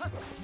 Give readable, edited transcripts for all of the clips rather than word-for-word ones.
Hey!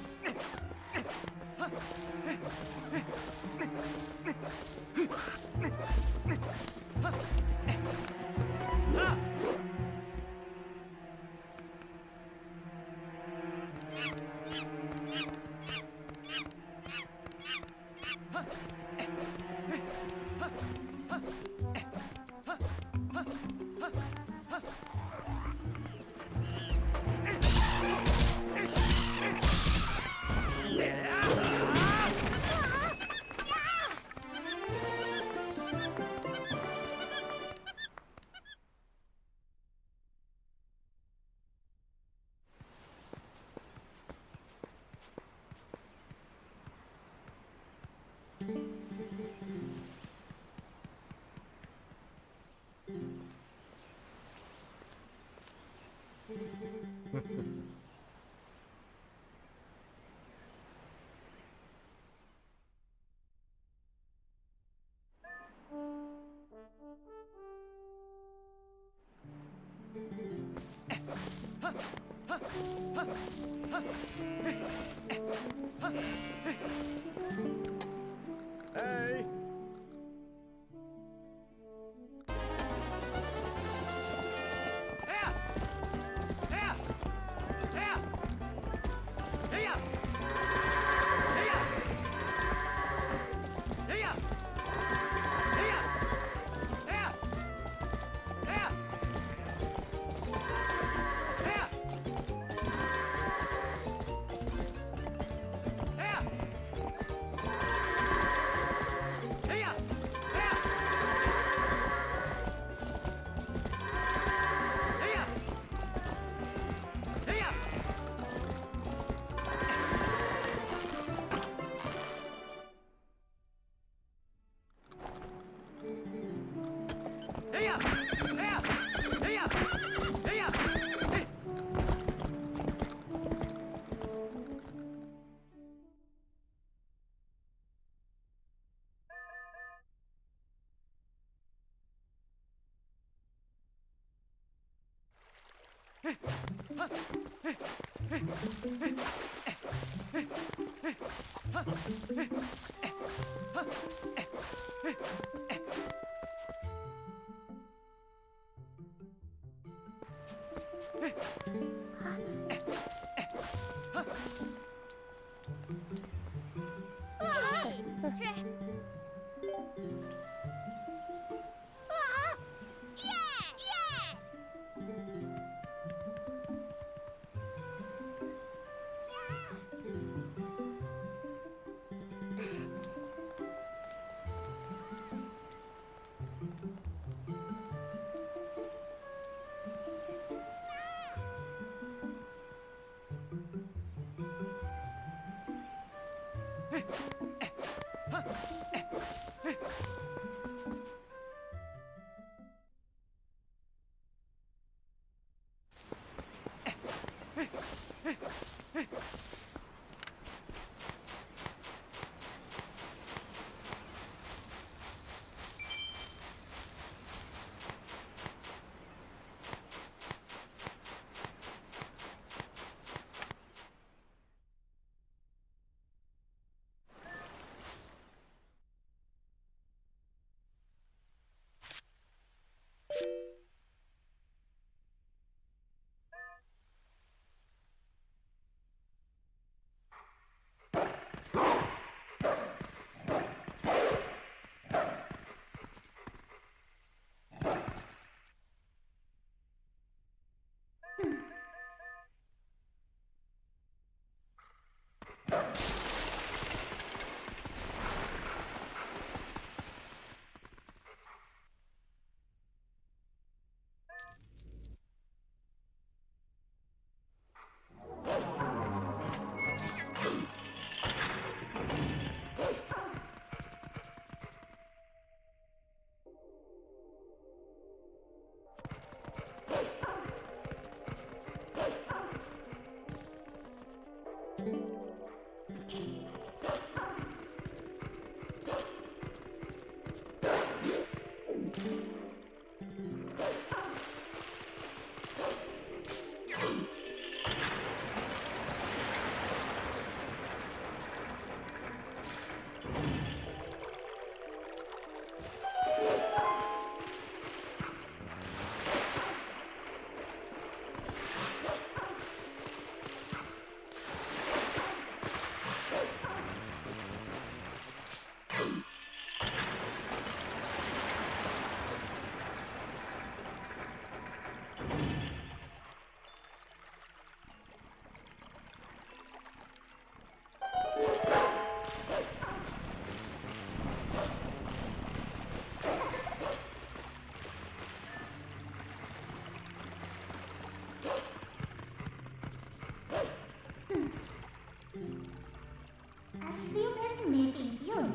still fascinating view.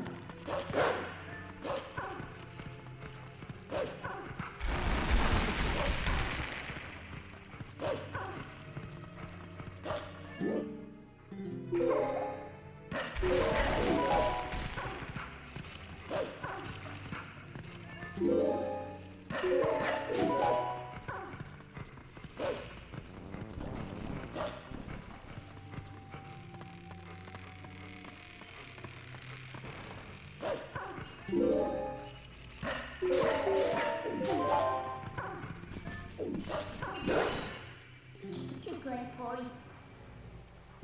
Too great for you.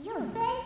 You're very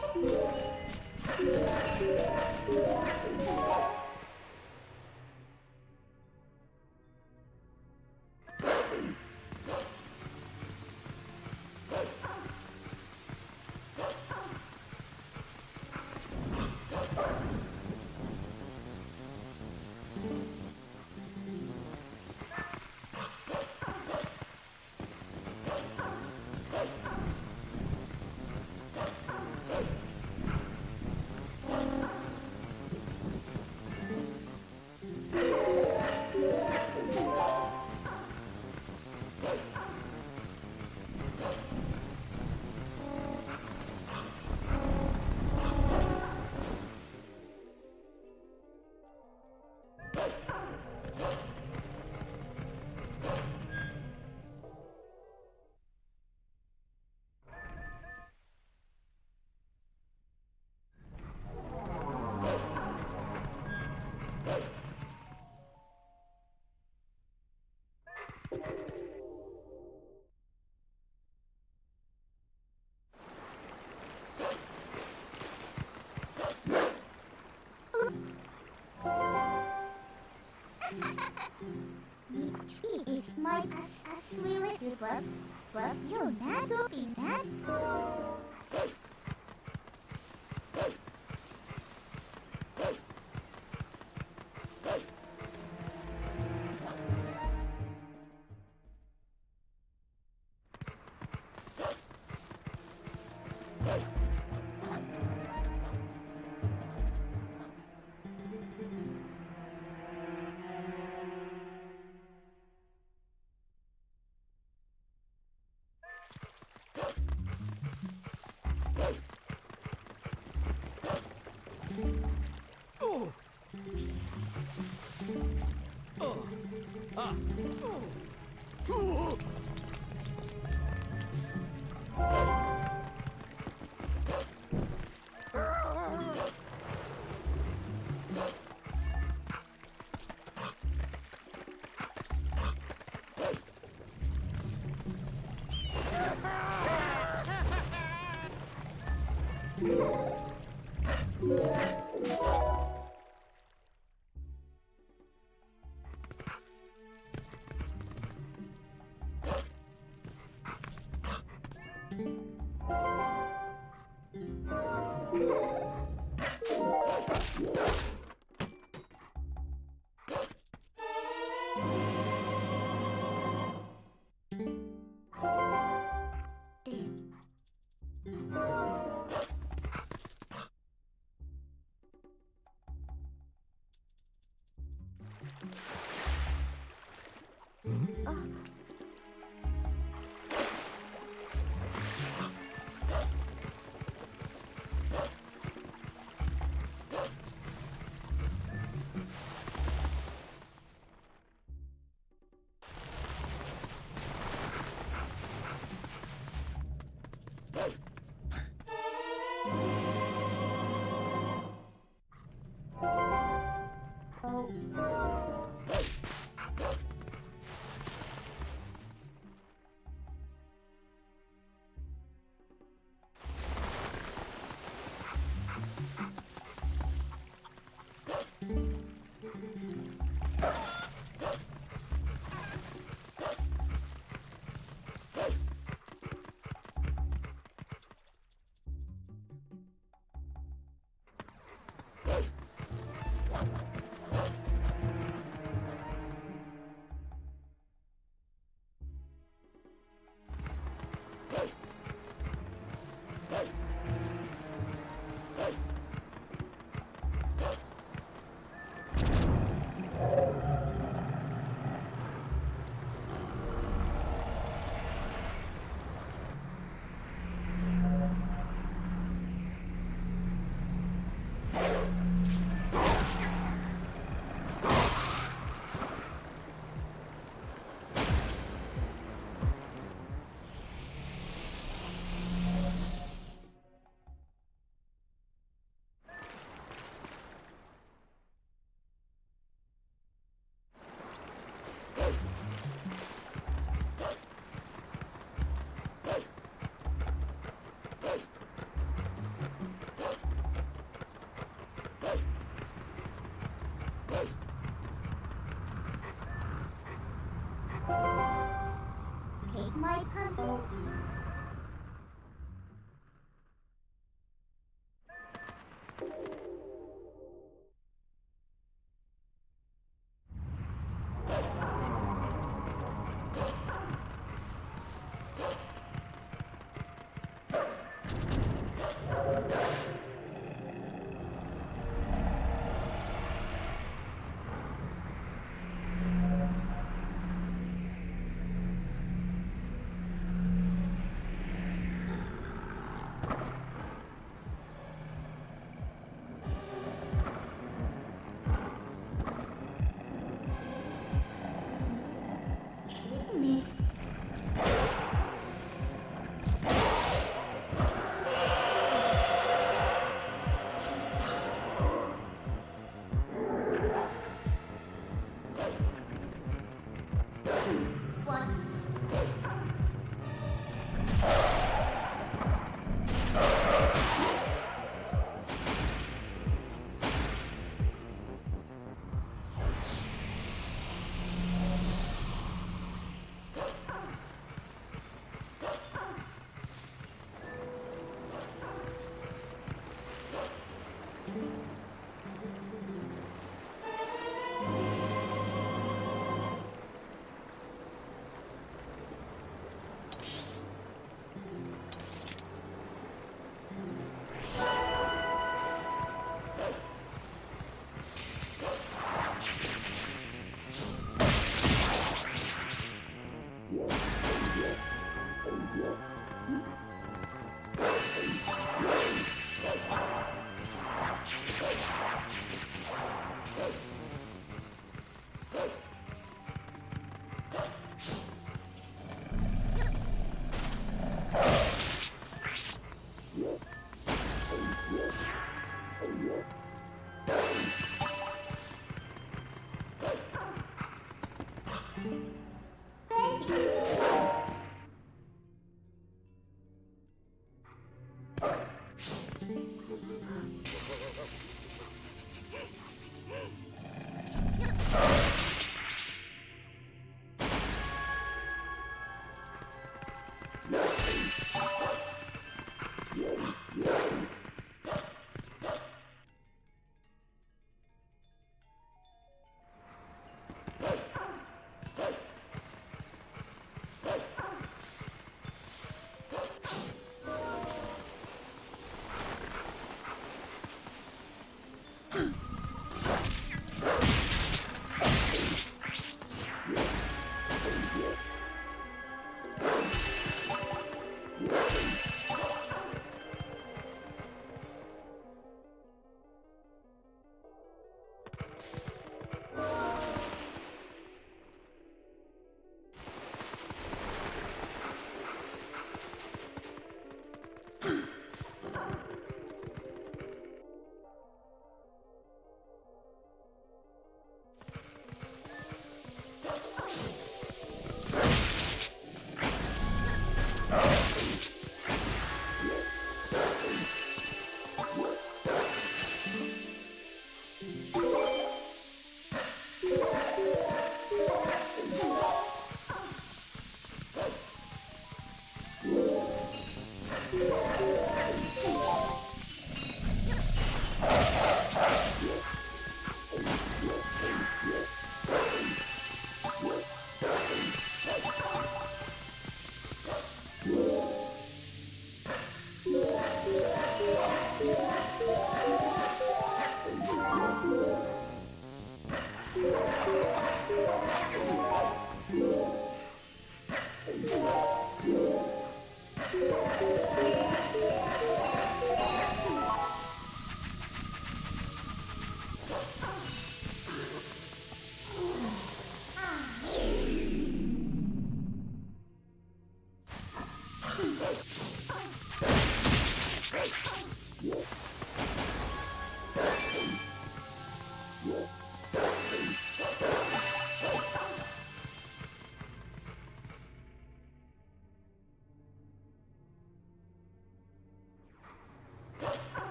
if my as really it was you're not doing that.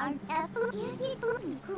Arn Apple Irgi Puniku.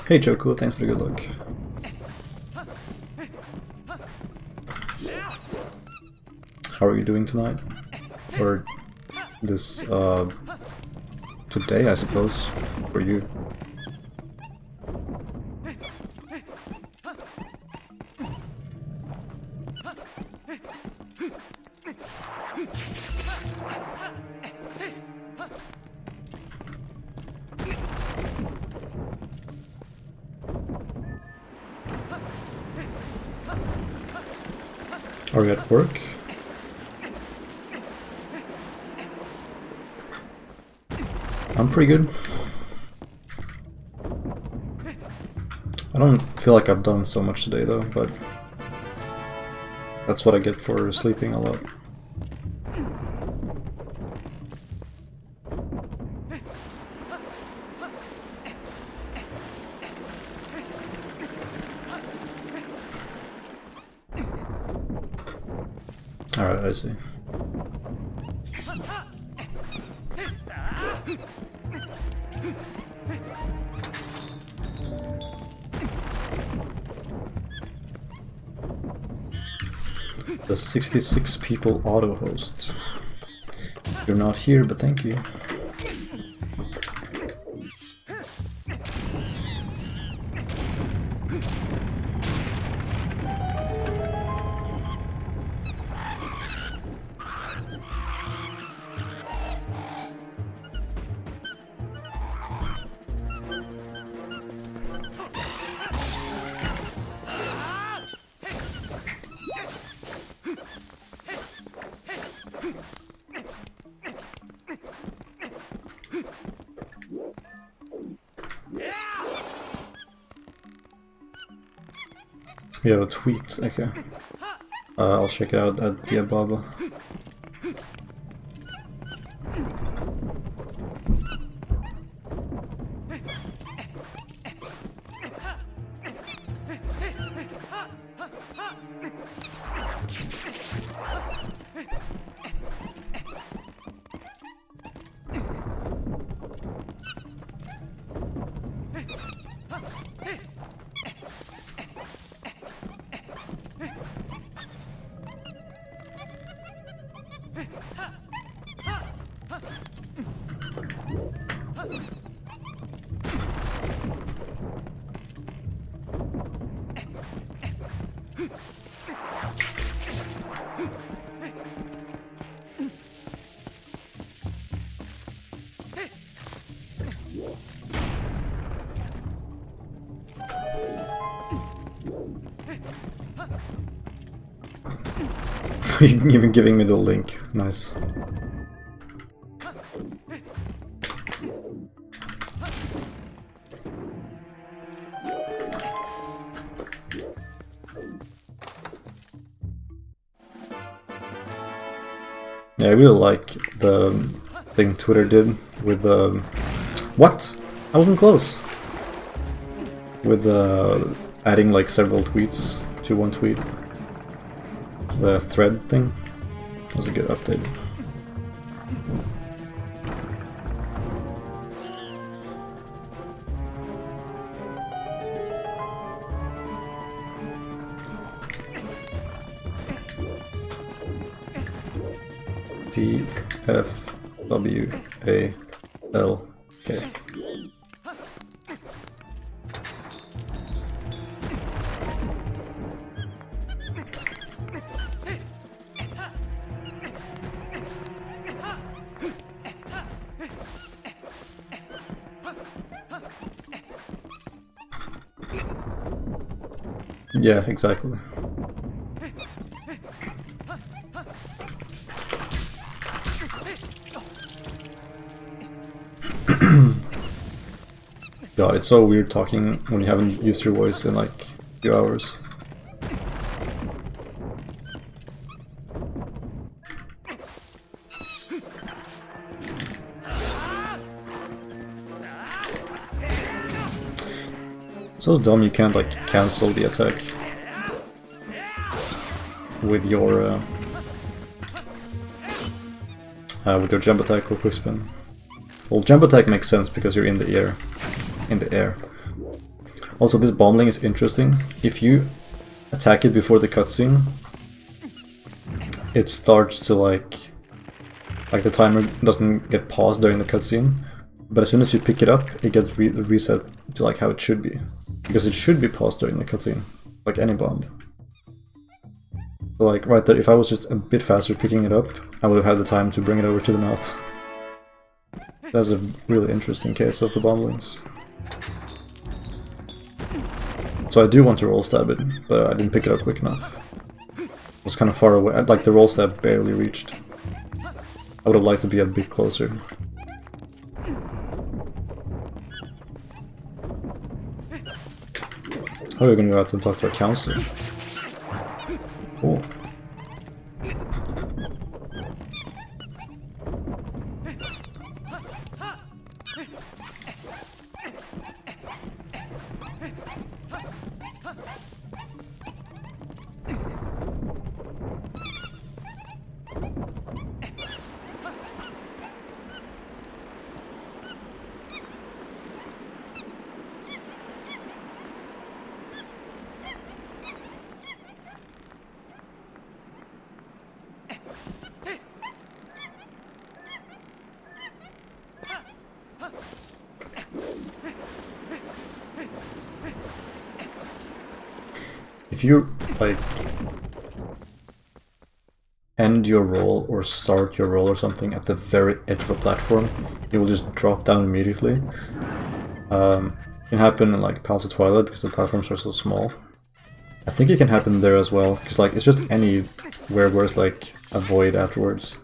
Hey Joku, thanks for the good luck. How are you doing tonight? Or this, today, I suppose, for you. Are you at work? I'm pretty good. I don't feel like I've done so much today though, but that's what I get for sleeping a lot. Alright, I see. The 66 people auto host. You're not here, but thank you. We have a tweet, okay. I'll check it out at Diababa. Even giving me the link, nice. Yeah, I really like the thing Twitter did with what? I wasn't close. With adding like several tweets to one tweet. The thread thing was a good update. D F W A L K. Yeah, exactly. God, it's so weird talking when you haven't used your voice in like a few hours. So dumb you can't like cancel the attack with your jump attack or quick spin. Well, jump attack makes sense because you're in the air. Also, this bombling is interesting. If you attack it before the cutscene, it starts to like the timer doesn't get paused during the cutscene, but as soon as you pick it up, it gets reset to like how it should be, because it should be paused during the cutscene, like any bomb. So like right there, if I was just a bit faster picking it up, I would have had the time to bring it over to the mouth. That's a really interesting case of the bomblings. So I do want to roll stab it, but I didn't pick it up quick enough. It was kind of far away, like the roll stab barely reached. I would have liked to be a bit closer. How are we gonna go out and talk to our counselor? Cool. If you like end your roll or start your roll or something at the very edge of a platform, it will just drop down immediately. It can happen in like Palace of Twilight because the platforms are so small. I think it can happen there as well, because like it's just anywhere where there's like a void afterwards.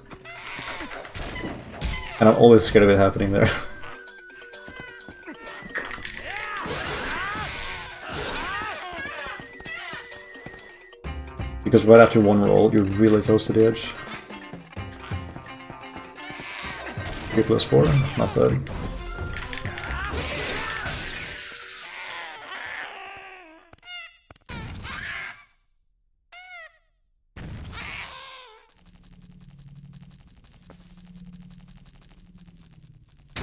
And I'm always scared of it happening there. Because right after one roll, you're really close to the edge. 3+4, not bad.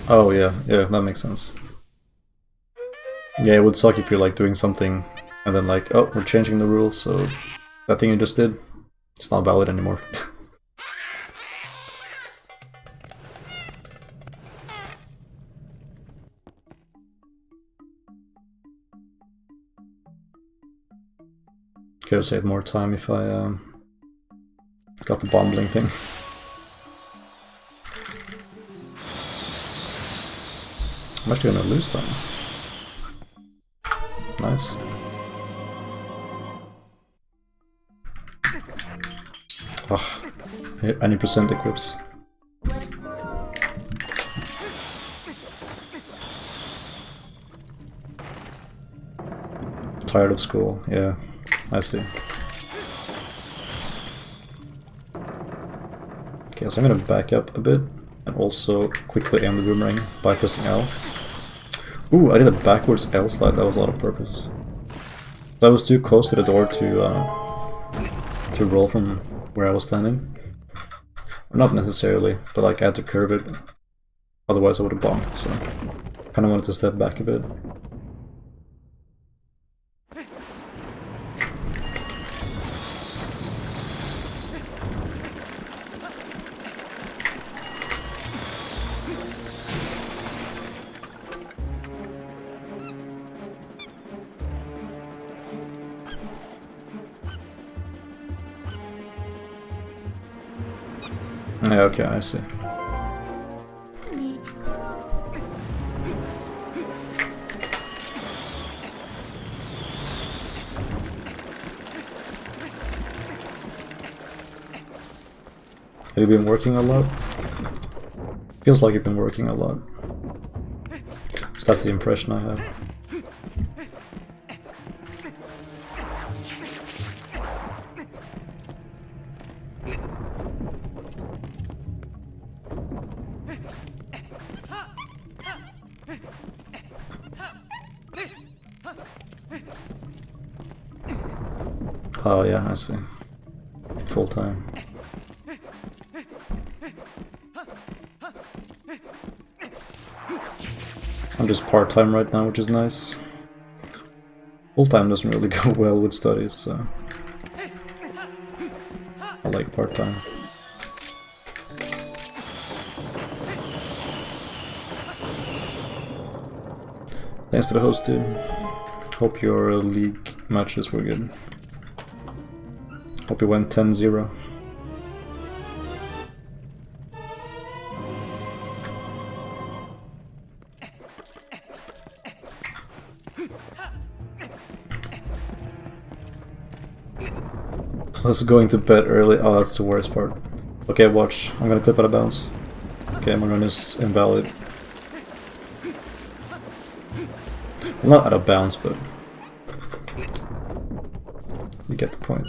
Oh yeah, that makes sense. Yeah, it would suck if you're like doing something and then like, oh, we're changing the rules, so that thing you just did, it's not valid anymore. Could have saved more time if I got the bombling thing. I'm actually gonna lose time. Nice. Oh, any percent equips. Tired of school, yeah, I see. Okay, so I'm gonna back up a bit and also quickly aim the boomerang by pressing L. Ooh, I did a backwards L slide, that was a lot of purpose. So I was too close to the door to roll from where I was standing. Not necessarily, but like I had to curve it. Otherwise I would have bonked, so kind of wanted to step back a bit. Yeah, okay, I see. Have you been working a lot? Feels like you've been working a lot. So that's the impression I have. Oh yeah, I see. Full time. I'm just part-time right now, which is nice. Full-time doesn't really go well with studies, so I like part-time. Thanks for the host, dude. Hope your league matches were good. Hope you went 10-0. Plus going to bed early. Oh, that's the worst part. Okay, watch. I'm gonna clip out of bounds. Okay, my run is invalid. Well, not out of bounds, but you get the point.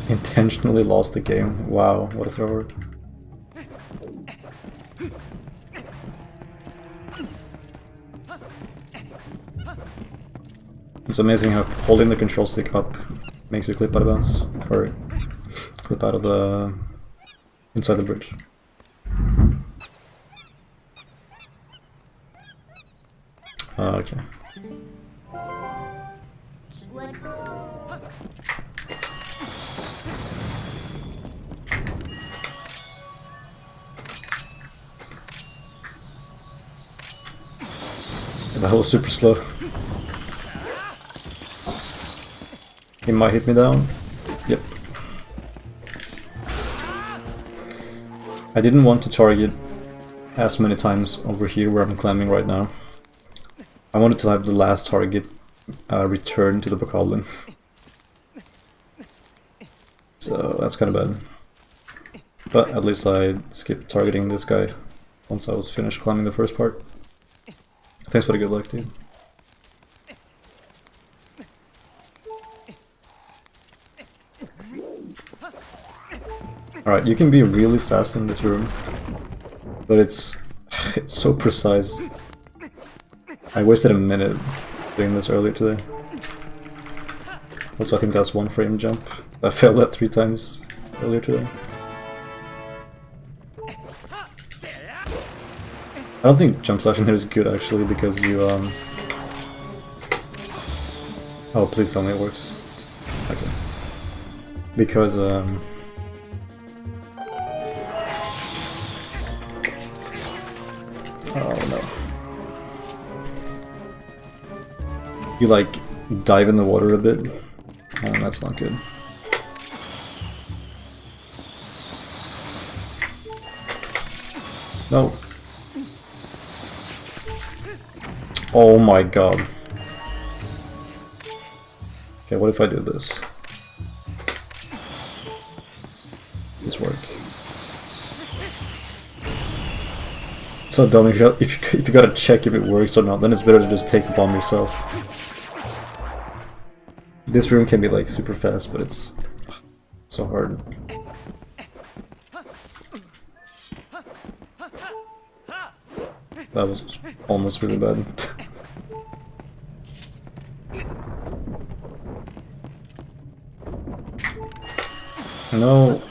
Intentionally lost the game. Wow, what a thrower. It's amazing how holding the control stick up makes you clip out of bounds, or clip out of the inside the bridge. Okay. That was super slow. He might hit me down. Yep. I didn't want to target as many times over here where I'm climbing right now. I wanted to have the last target return to the bokoblin. So that's kind of bad. But at least I skipped targeting this guy once I was finished climbing the first part. Thanks for the good luck, dude. Alright, you can be really fast in this room, but it's so precise. I wasted a minute doing this earlier today. Also, I think that's one frame jump. I failed that 3 times earlier today. I don't think jump slash in there is good actually, because you oh, please tell me it works. Okay. Because oh no. You like dive in the water a bit. That's not good. No. Oh my god. Okay, what if I do this? This work. So dumb. If you gotta check if it works or not, then it's better to just take the bomb yourself. This room can be like super fast, but it's so hard. That was almost really bad. No.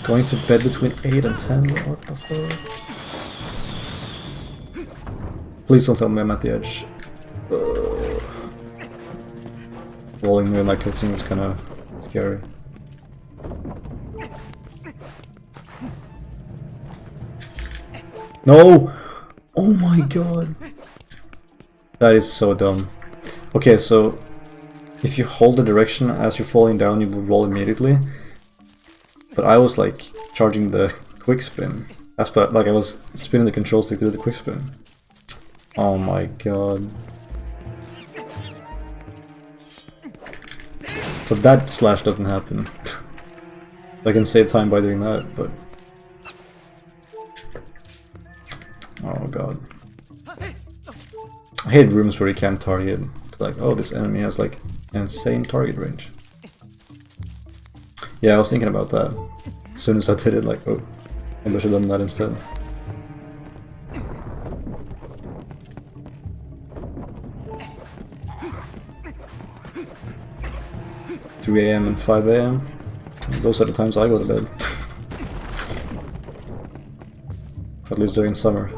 Going to bed between 8 and 10? What the fuck? Please don't tell me I'm at the edge. Rolling near my cutscene is kinda scary. No! Oh my god! That is so dumb. Okay, so if you hold the direction as you're falling down, you will roll immediately. But I was like charging the quick spin. That's what, like I was spinning the control stick to do the quick spin. Oh my god. So that slash doesn't happen. I can save time by doing that, but... Oh god. I hate rooms where you can't target. Like, oh, this enemy has like an insane target range. Yeah, I was thinking about that. As soon as I did it, like, oh, maybe I should have done that instead. $3 AM and 5 AM. Those are the times I go to bed. At least during summer.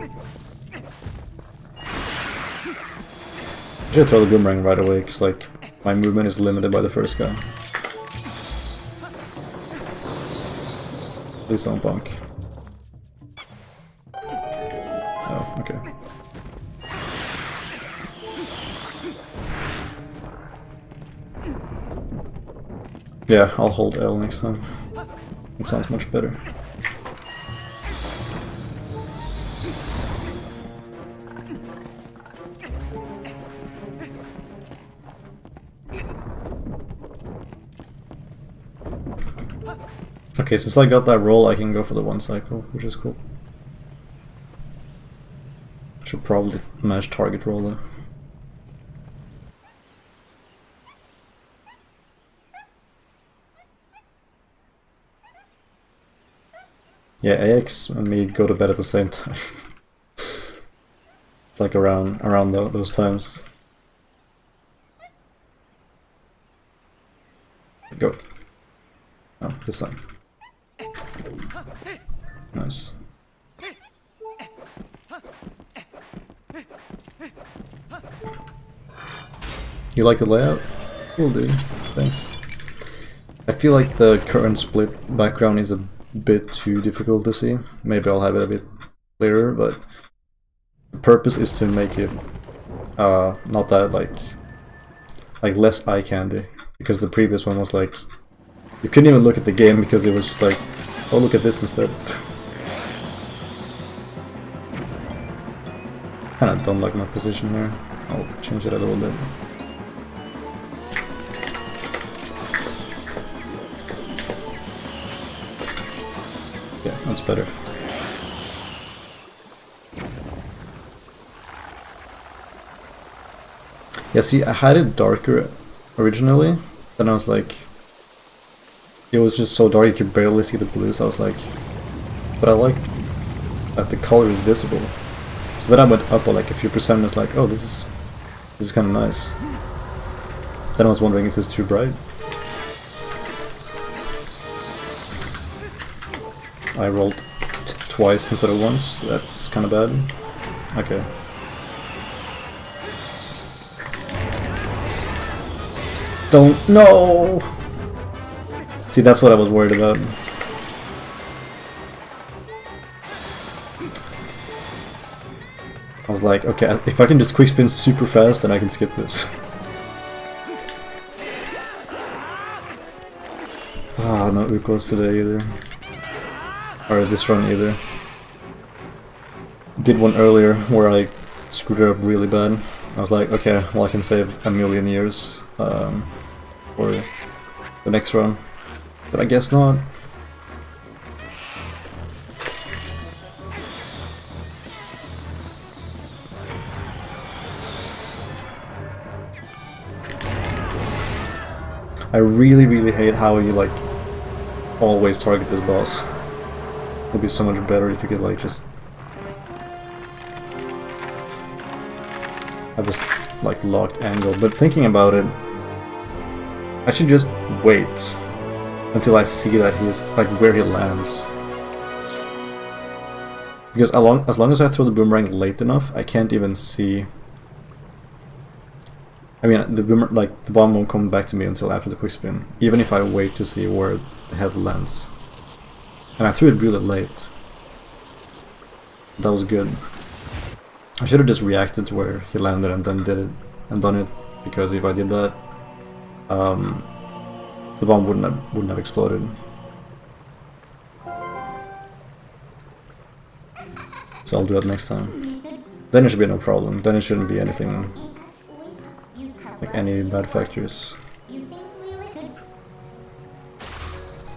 I should throw the boomerang right away, because like my movement is limited by the first guy. Please don't bonk. Oh, okay. Yeah, I'll hold L next time. It sounds much better. Okay, since I got that roll, I can go for the one cycle, which is cool. Should probably match target roll though. Yeah, AX and me go to bed at the same time. Like around those times. Go. Oh, this time. Nice. You like the layout? Cool, dude. Thanks. I feel like the current split background is a bit too difficult to see. Maybe I'll have it a bit clearer, but the purpose is to make it not that like less eye candy, because the previous one was like you couldn't even look at the game because it was just like, oh, look at this instead. Kinda don't like my position here. I'll change it a little bit. Yeah, that's better. Yeah, see, I had it darker originally, then I was like, it was just so dark you could barely see the blues. I was like, but I like that the color is visible. So then I went up by like a few percent and was like, oh, this is kind of nice. Then I was wondering, is this too bright? I rolled twice instead of once. That's kind of bad. Okay. Don't. No! See, that's what I was worried about. I was like, okay, if I can just quick spin super fast, then I can skip this. Ah, not really close today either. Or this run either. Did one earlier where I screwed it up really bad. I was like, okay, well I can save a million years for the next run. But I guess not. I really hate how you like always target this boss. It would be so much better if you could like just have this like locked angle. But thinking about it, I should just wait until I see that he's like where he lands. Because as long as I throw the boomerang late enough, I can't even see. I mean, the bomb won't come back to me until after the quick spin, even if I wait to see where the head lands. And I threw it really late. That was good. I should have just reacted to where he landed and then did it and done it, because if I did that, the bomb wouldn't have exploded. So I'll do that next time. Then it should be no problem. Then it shouldn't be anything like any bad factors.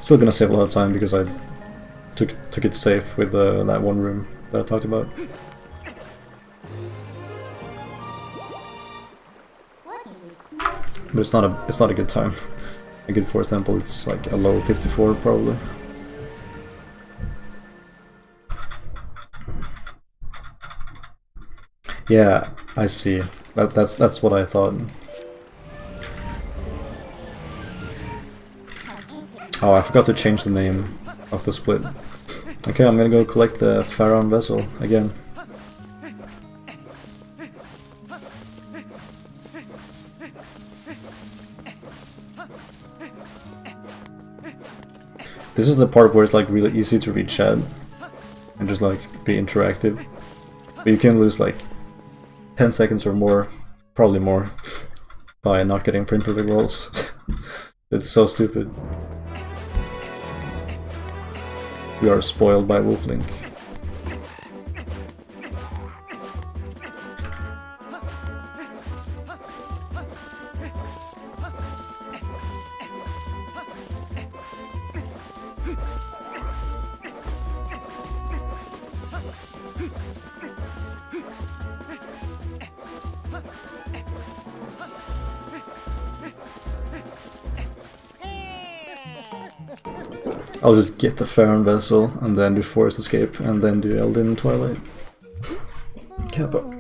Still gonna save a lot of time because I took it safe with that one room that I talked about. But it's not a good time. A good 4th temple, it's like a low 54 probably. Yeah, I see. That's what I thought. Oh, I forgot to change the name of the split. Okay, I'm gonna go collect the Pharaon vessel again. This is the part where it's like really easy to read chat and just like be interactive. But you can lose like 10 seconds or more, probably more, by not getting frame perfect rolls. It's so stupid. We are spoiled by Wolflink. I'll just get the Pharaon vessel and then do Forest Escape and then do Elden and Twilight. Kappa.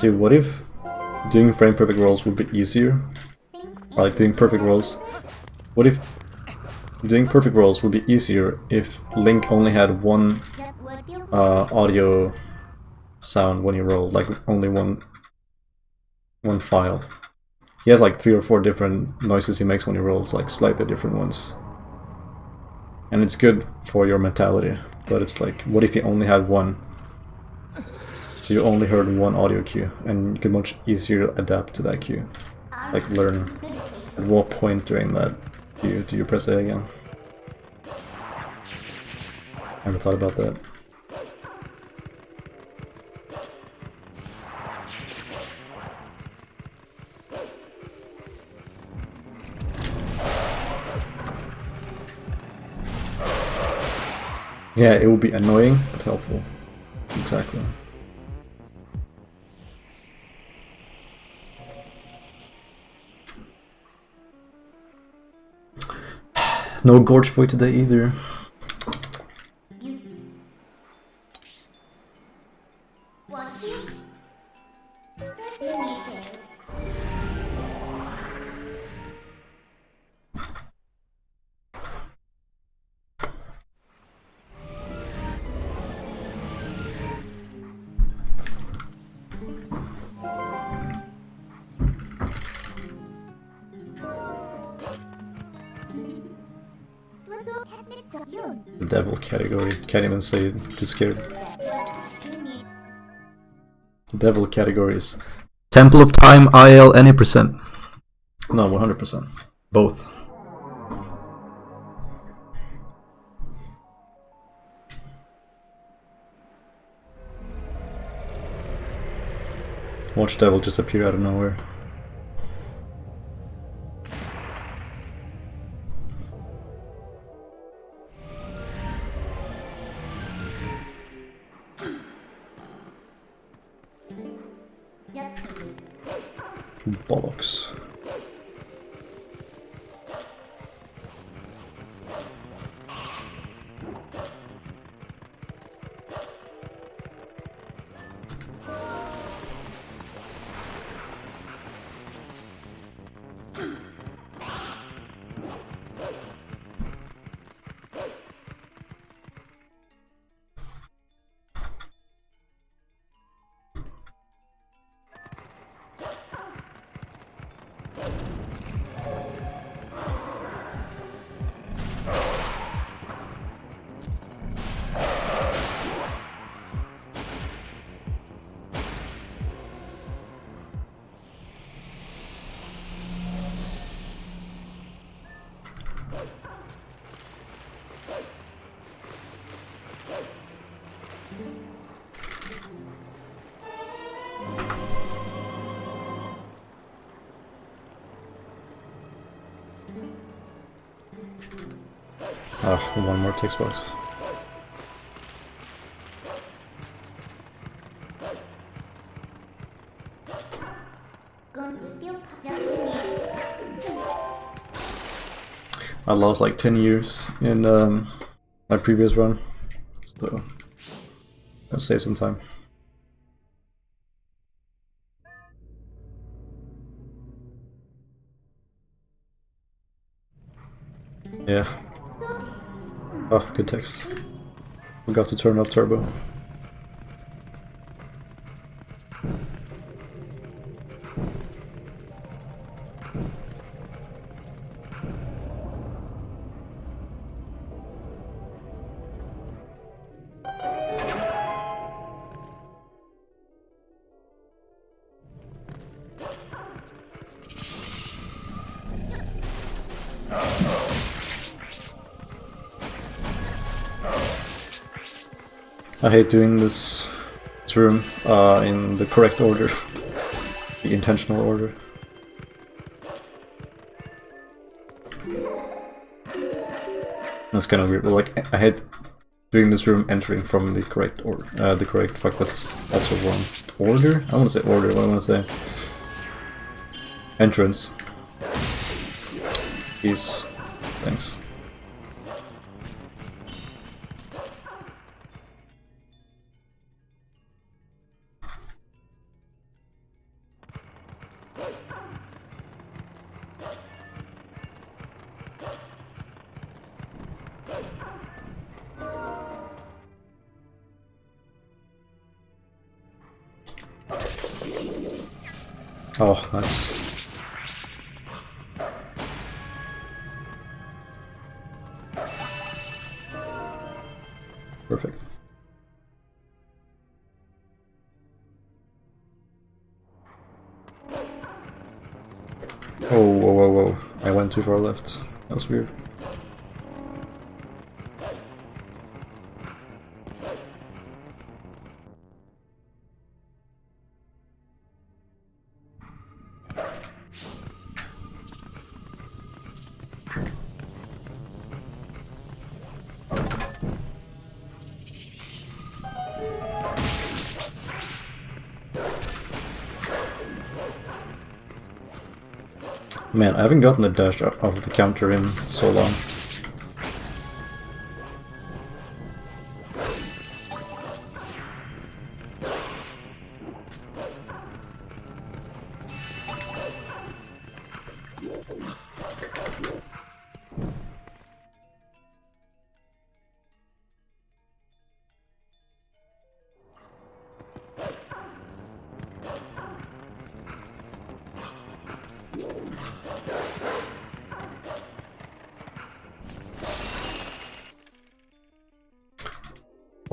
Dude, what if doing frame perfect rolls would be easier? Or like doing perfect rolls. What if doing perfect rolls would be easier if Link only had one audio sound when he rolled, like only one file. He has like 3 or 4 different noises he makes when he rolls, like slightly different ones. And it's good for your mentality, but it's like, what if you only had one? So you only heard one audio cue, and you can much easier adapt to that cue. Like learn at what point during that cue do you press A again. Never thought about that. Yeah, it would be annoying, but helpful. Exactly. No gorge for today either. The devil category, can't even say it, too scared. The devil category is Temple of Time, IL, any percent. No, 100%. Both. Watch devil just appear out of nowhere. Bollocks. Ah, one more text box. I lost like 10 years in my previous run, so I'll save some time. Yeah. Oh, good text. Forgot to turn off turbo. I hate doing this room in the correct order, the intentional order. That's kind of weird. Like, I hate doing this room entering from the correct order. Fuck, that's also wrong. Order? I want to say order. What do I want to say? Entrance. Peace. Thanks. Oh, nice. Perfect. Oh, whoa, whoa, whoa. I went too far left. That was weird. Man, I haven't gotten the dash off of the counter in so long.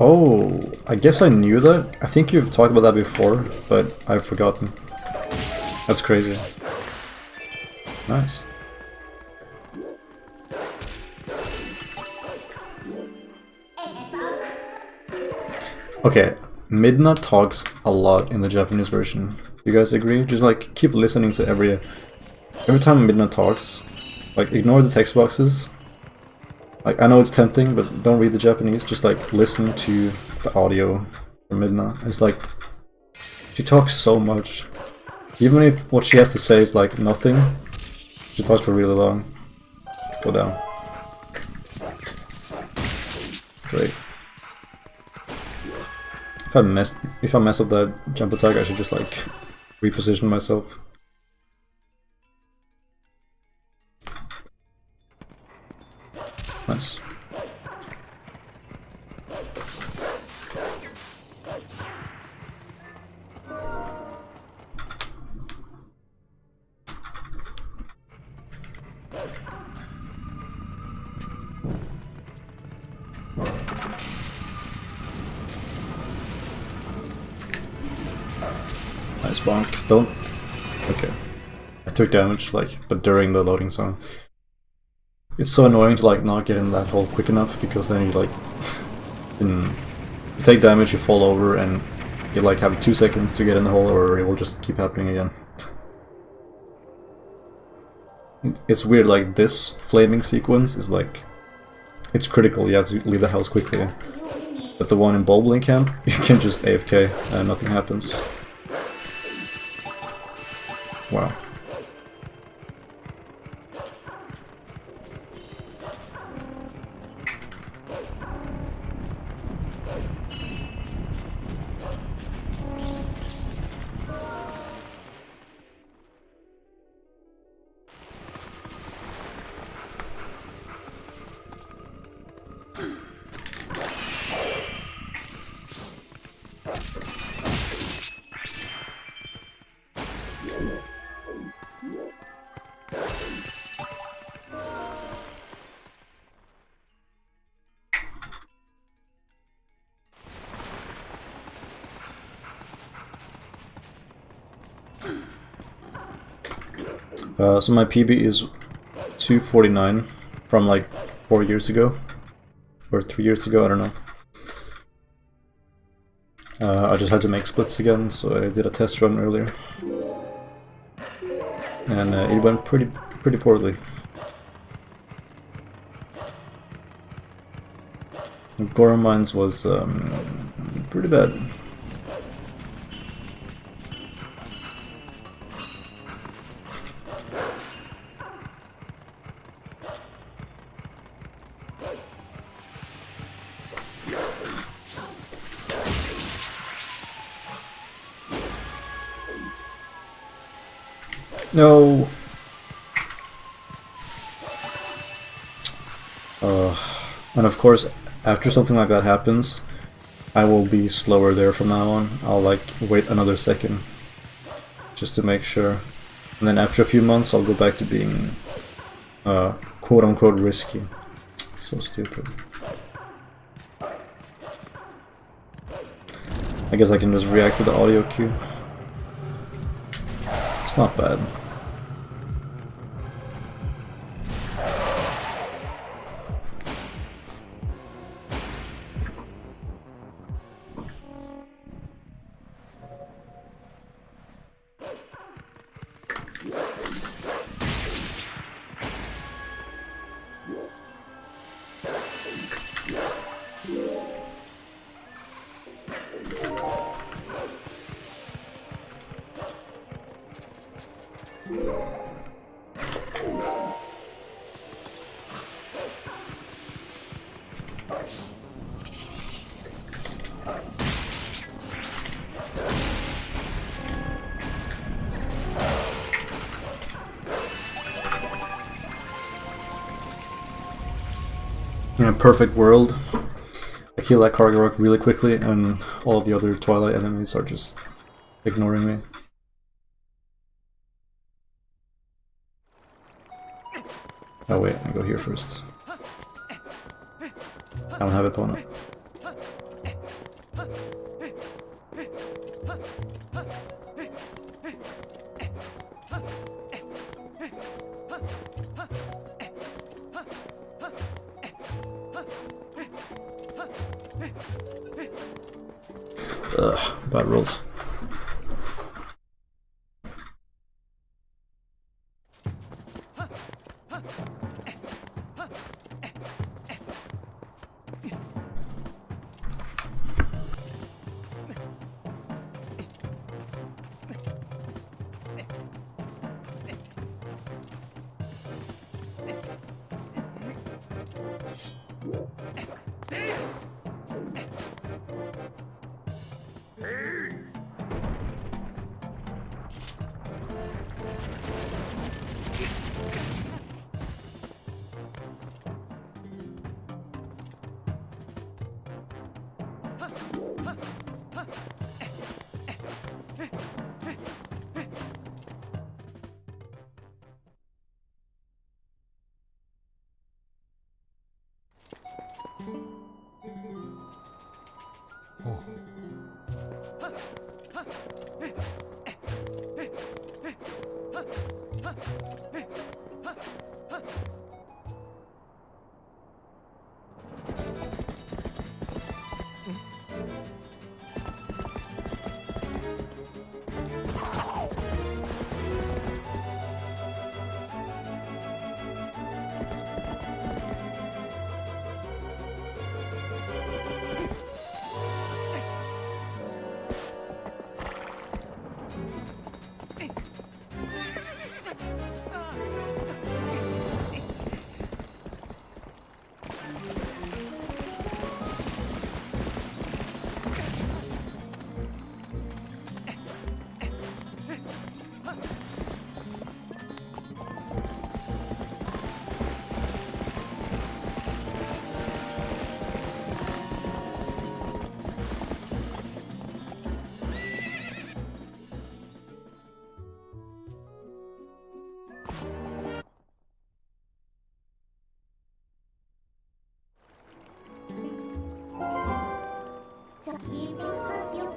Oh, I guess I knew that. I think you've talked about that before, but I've forgotten. That's crazy. Nice. Okay, Midna talks a lot in the Japanese version. You guys agree? Just like keep listening to every time Midna talks. Like ignore the text boxes. Like, I know it's tempting, but don't read the Japanese, just like listen to the audio from Midna. It's like She talks so much. Even if what she has to say is like nothing, she talks for really long. Go down. Great. If I mess up that jump attack, I should just like reposition myself. Nice. Nice bonk. Don't. Okay. I took damage, like, but during the loading zone. It's so annoying to like not get in that hole quick enough, because then you like you take damage, you fall over, and you like have 2 seconds to get in the hole, or it will just keep happening again. It's weird, like this flaming sequence is like, it's critical, you have to leave the house quickly. But the one in Bowling Camp, you can just AFK and nothing happens. Wow. So my PB is 249 from like 4 years ago, or 3 years ago, I don't know. I just had to make splits again, so I did a test run earlier, and it went pretty poorly. Goron Mines was pretty bad. No. And of course, after something like that happens, I will be slower there from now on. I'll like wait another second just to make sure. And then after a few months, I'll go back to being quote-unquote risky. So stupid. I guess I can just react to the audio cue. It's not bad. In a perfect world, I kill that Kargarok really quickly, and all of the other Twilight enemies are just ignoring me. Oh wait, I go here first. I don't have opponent. Ugh, bad rolls. じゃあ聞いてよ発表。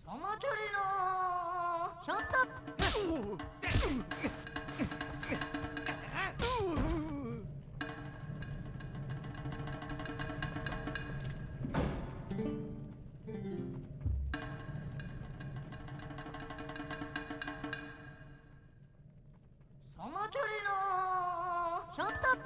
その距離のショット。その距離のショット。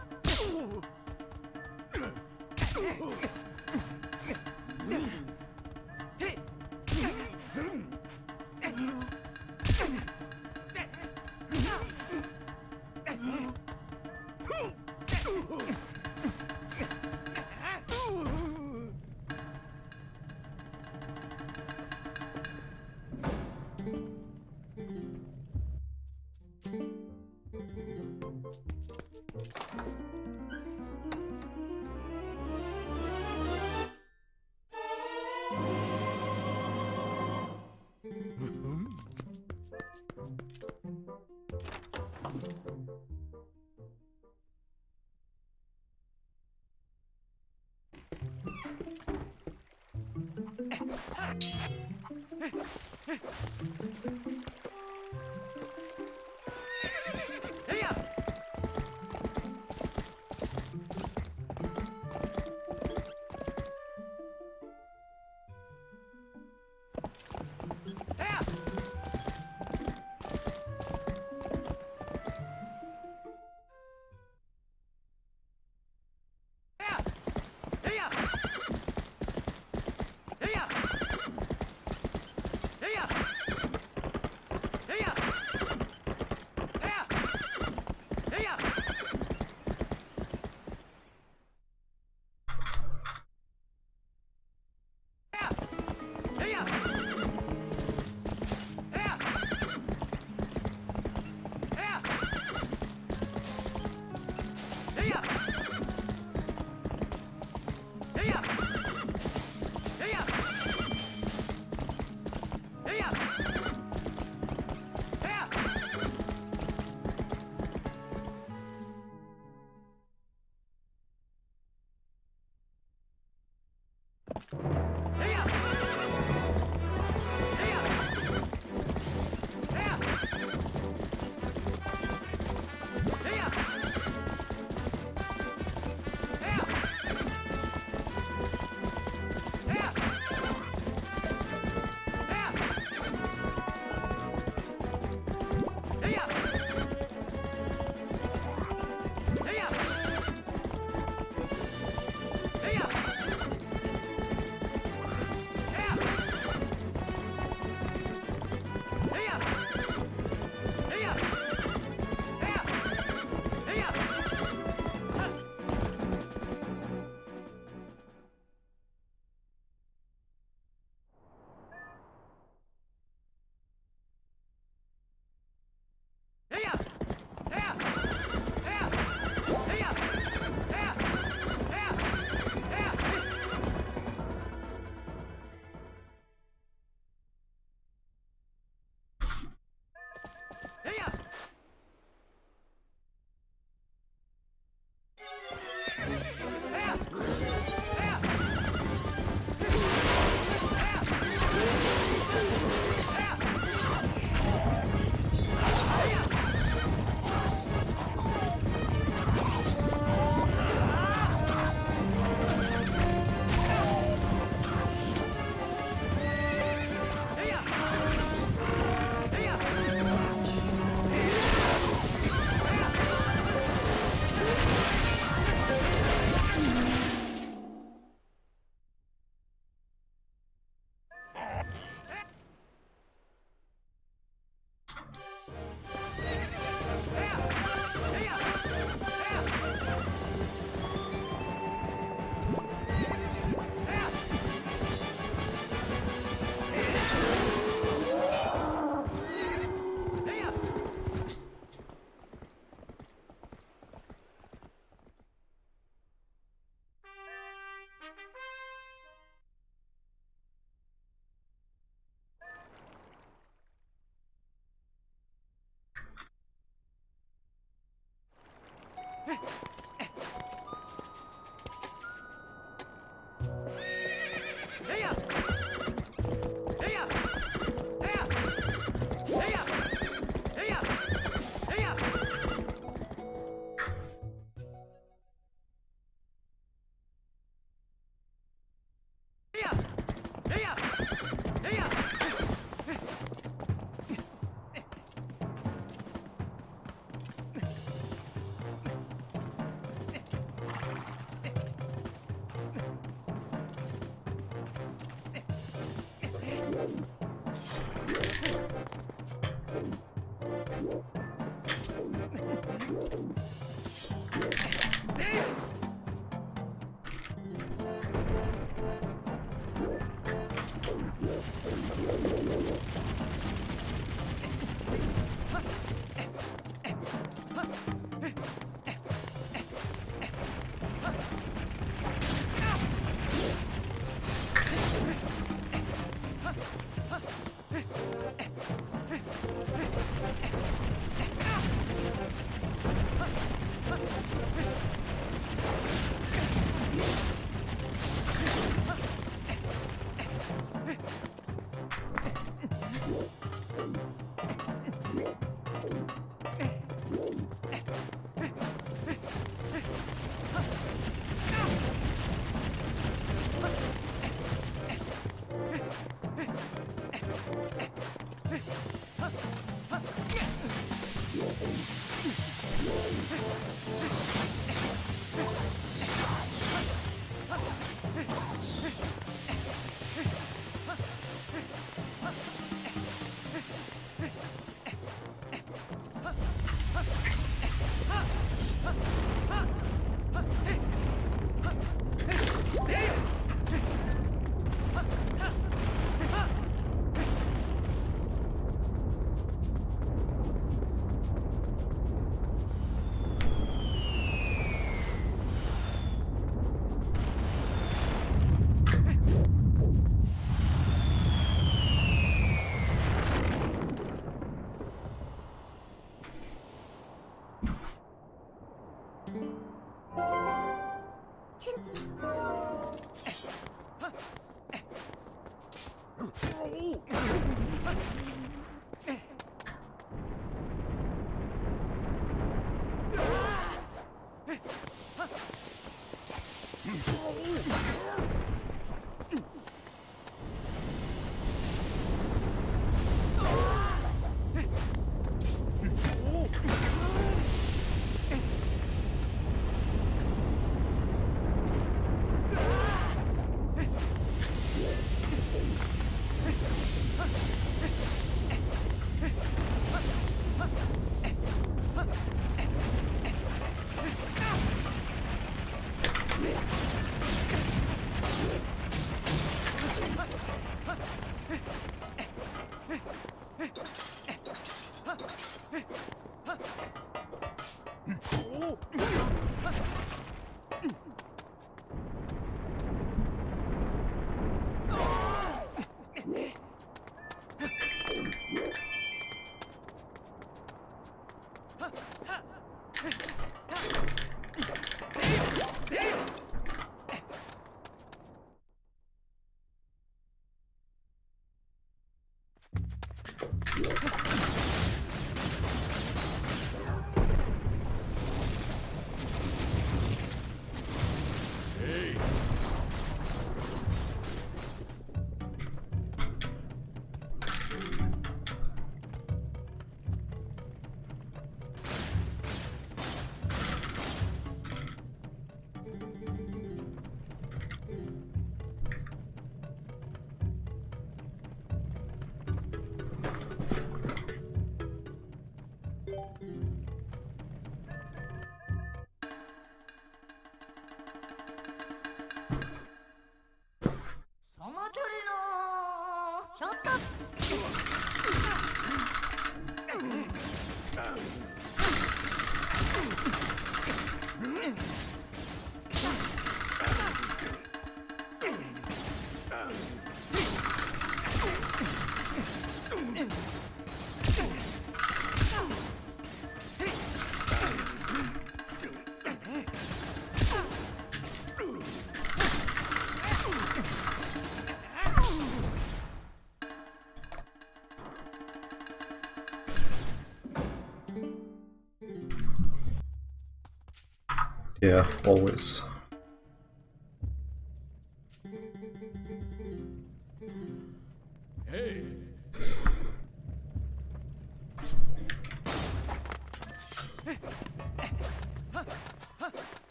Yeah, always.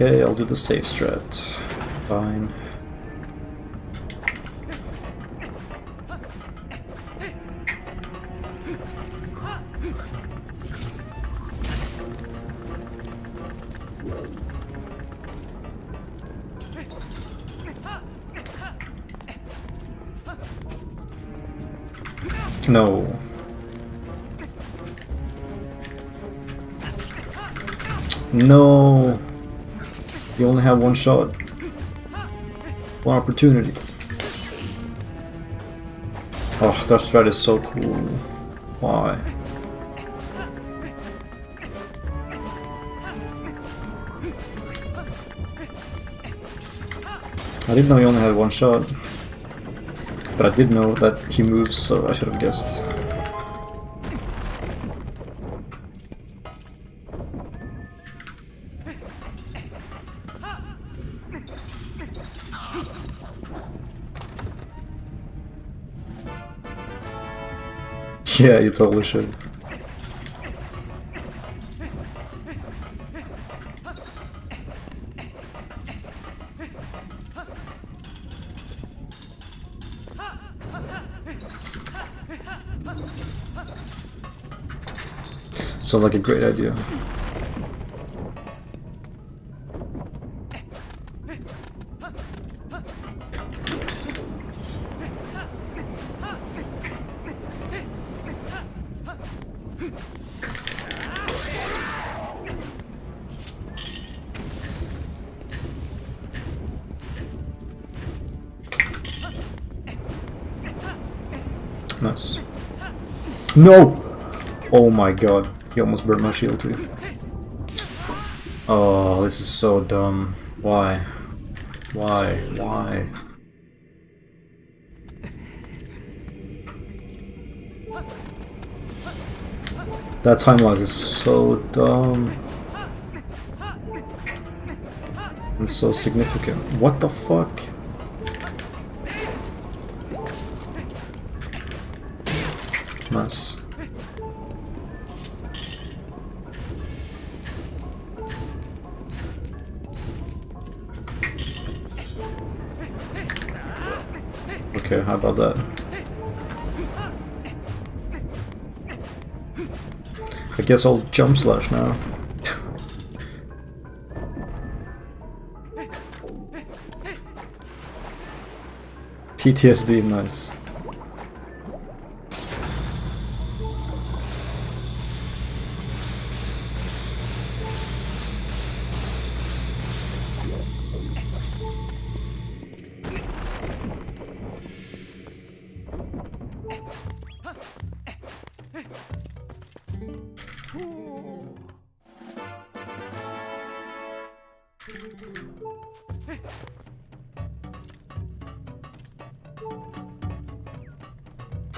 Okay, I'll do the safe strat. Fine. No. No. You only have one shot. One opportunity. Oh, that strat is so cool. Why? I didn't know he only had one shot. But I did know that he moves, so I should have guessed. Yeah, you totally should. Sounds like a great idea. Nice. No! Oh my god. He almost burned my shield too. Oh, this is so dumb. Why? Why? Why? That time-wise is so dumb. And so significant. What the fuck? Nice. Okay, how about that? I guess I'll jump slash now. PTSD, nice.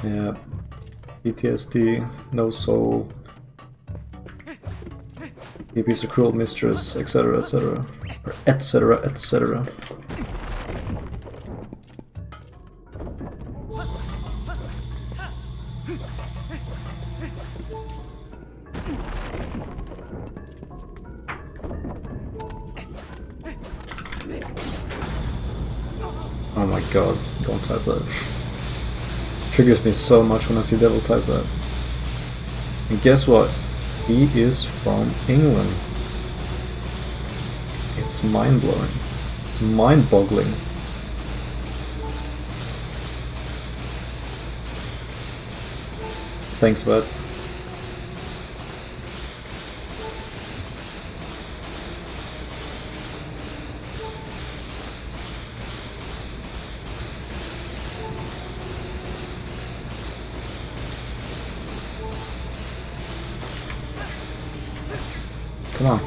Yeah, PTSD, no soul, he is a cruel mistress, etc, etc, or etc, etc. Oh my god, don't type that. Triggers me so much when I see Devil type that. And guess what? He is from England. It's mind-blowing. It's mind-boggling. Thanks, Vet. Come on.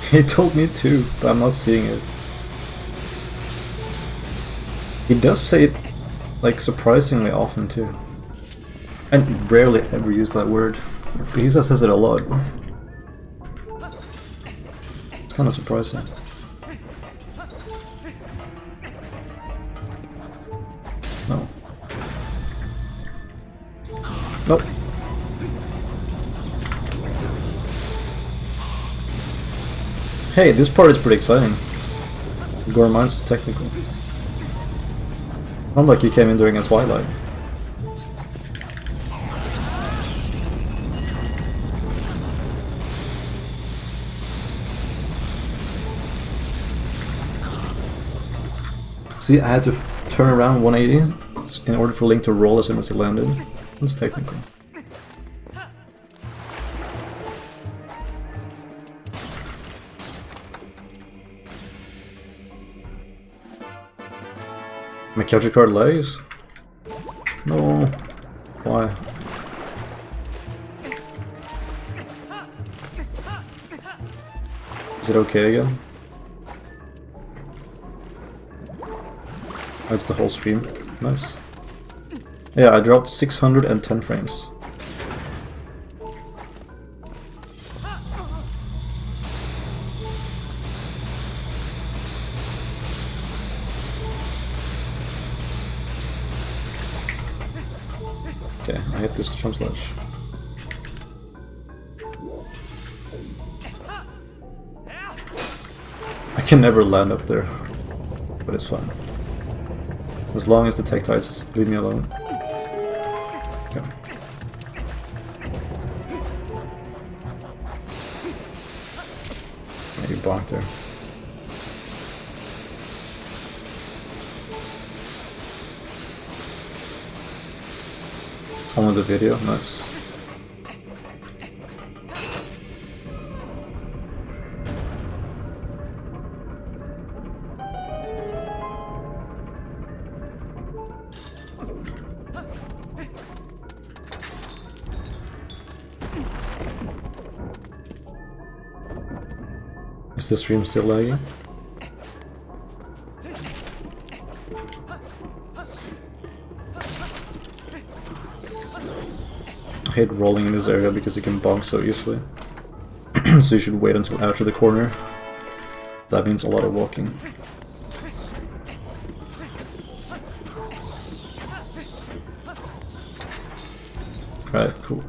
He told me to, but I'm not seeing it. He does say it, like, surprisingly often too. And rarely ever use that word. He just says it a lot. It's kind of surprising. No. Nope. Hey, this part is pretty exciting. Gormines is technical. Not like you came in during a Twilight. See, I had to turn around 180 in order for Link to roll as soon as he landed. That's technical. My capture card lags? No. Why? Is it okay again? Oh, it's the whole stream. Nice. Yeah, I dropped 610 frames. Okay, I hit this jump slash. I can never land up there, but it's fine. As long as the tektites leave me alone. Okay. Yeah, you bonked there. On the video, nice. Is the stream still lagging? I hate rolling in this area because you can bonk so easily. So you should wait until after the corner. That means a lot of walking. Right, cool.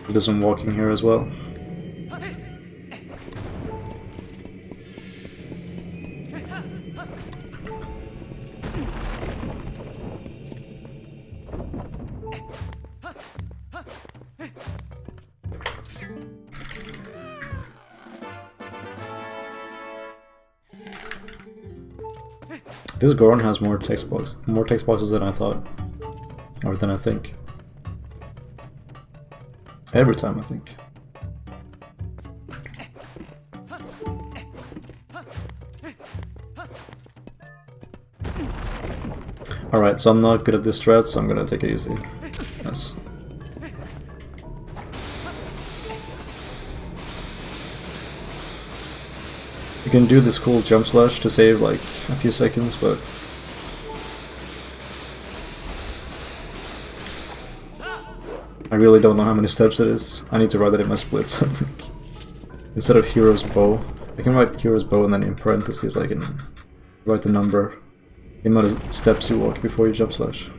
He does some walking here as well. This Goron has more text boxes than I thought, or than I think. Every time, I think. Alright, so I'm not good at this strat, so I'm gonna take it easy. Yes. You can do this cool jump slash to save like a few seconds, but I really don't know how many steps it is. I need to write it in my splits, I think. Instead of Hero's Bow, I can write Hero's Bow and then in parentheses I can write the number, the amount of steps you walk before you jump slash.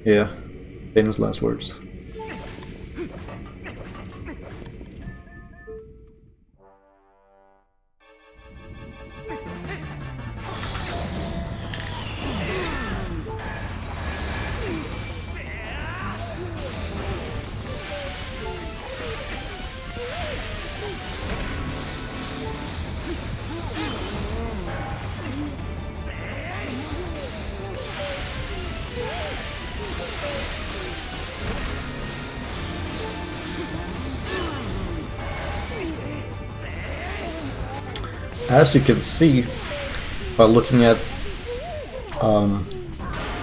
Yeah, famous last words. As you can see by looking at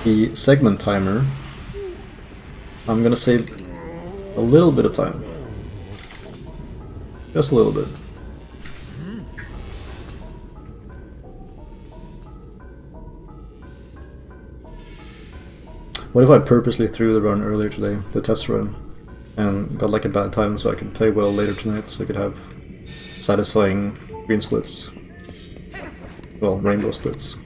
the segment timer, I'm gonna save a little bit of time. Just a little bit. What if I purposely threw the run earlier today, the test run, and got like a bad time so I could play well later tonight, so I could have satisfying green splits. Well, rainbow splits.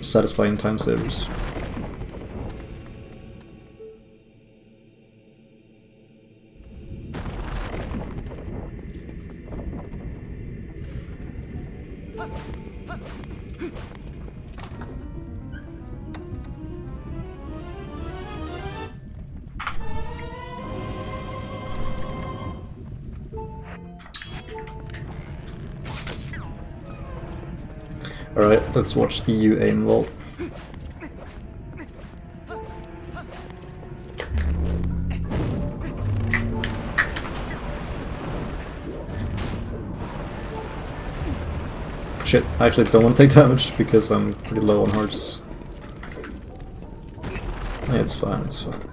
Satisfying time savers. Alright, let's watch EU aim vault. shit, I actually don't want to take damage because I'm pretty low on hearts. Yeah, it's fine, it's fine.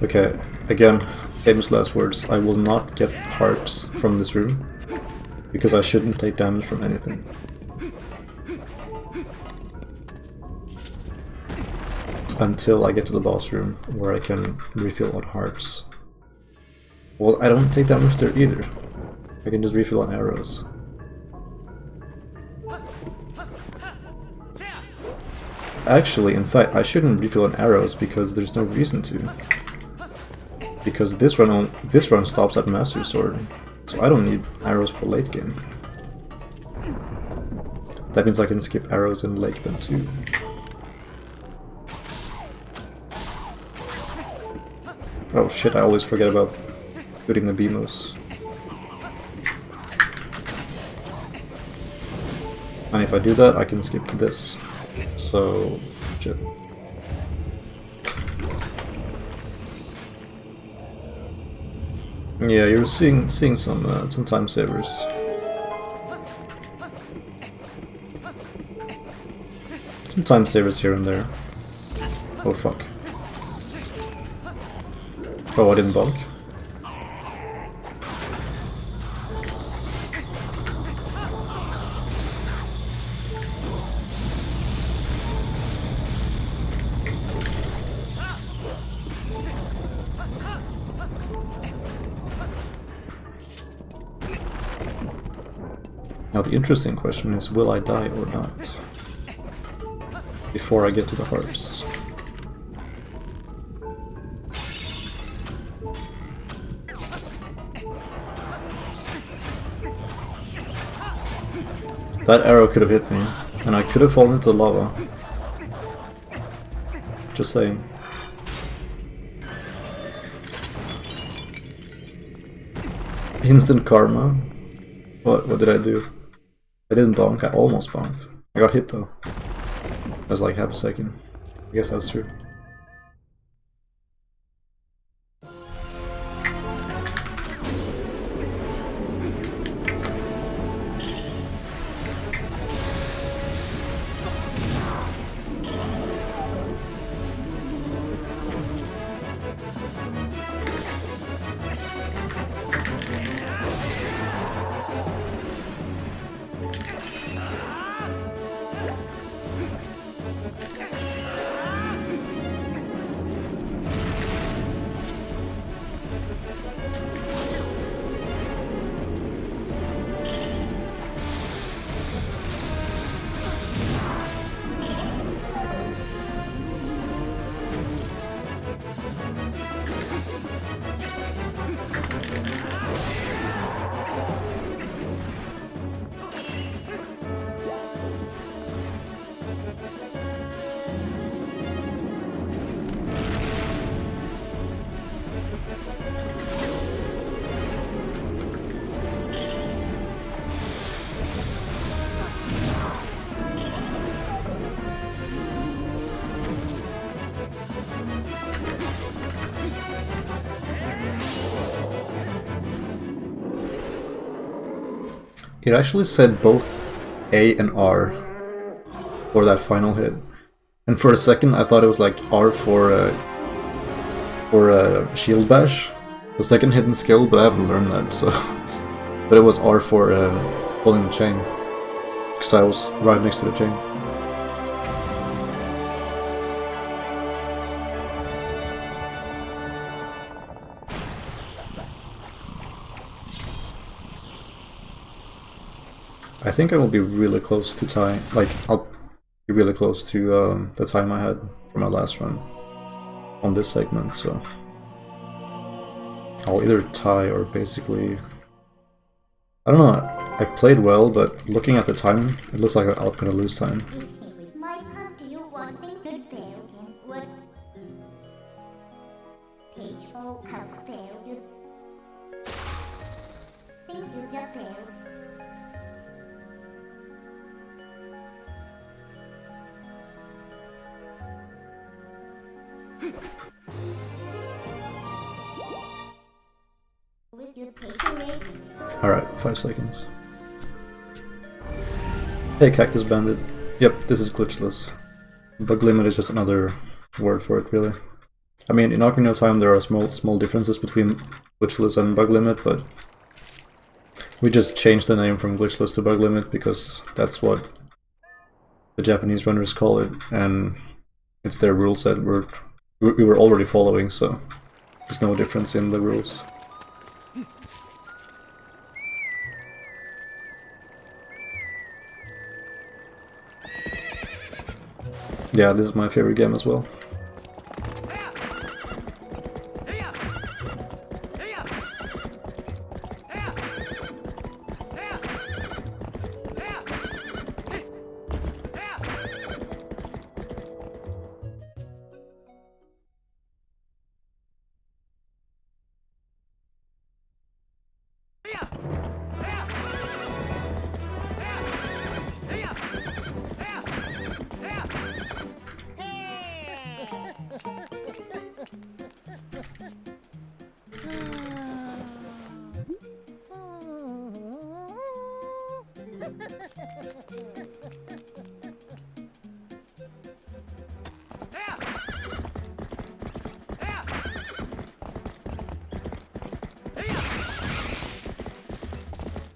Okay, again, famous last words. I will not get hearts from this room, because I shouldn't take damage from anything. Until I get to the boss room, where I can refill on hearts. Well, I don't take damage there either. I can just refill on arrows. Actually, in fact, I shouldn't refill on arrows because there's no reason to. Because this run stops at Master Sword, so I don't need arrows for late game. That means I can skip arrows in late game too. Oh shit, I always forget about putting the BMOs. And if I do that, I can skip this. So, shit. Yeah, you're seeing some time savers. Some time savers here and there. Oh fuck. Oh, I didn't bonk. Now the interesting question is, will I die or not? Before I get to the hearts. That arrow could have hit me, and I could have fallen into the lava. Just saying. Instant karma? What did I do? I didn't bonk, I almost bonked. I got hit though. It was like half a second. I guess that's true. It actually said both A and R for that final hit, and for a second I thought it was like R for shield bash, the second hidden skill, but I haven't learned that, so. But it was R for pulling the chain, because I was right next to the chain. I think I will be really close to time, like, I'll be really close to the time I had for my last run on this segment, so I'll either tie or basically... I don't know, I played well, but looking at the time, it looks like I'm gonna lose time. My path to you one thing good fail and what page all have failed. Think you got failed. With your takeaway. Alright, 5 seconds. Hey, Cactus Bandit. Yep, this is glitchless. Bug limit is just another word for it, really. I mean, in Ocarina of Time there are small differences between glitchless and bug limit, but we just changed the name from glitchless to bug limit because that's what the Japanese runners call it, and it's their rule set we were already following, so there's no difference in the rules. Yeah, this is my favorite game as well.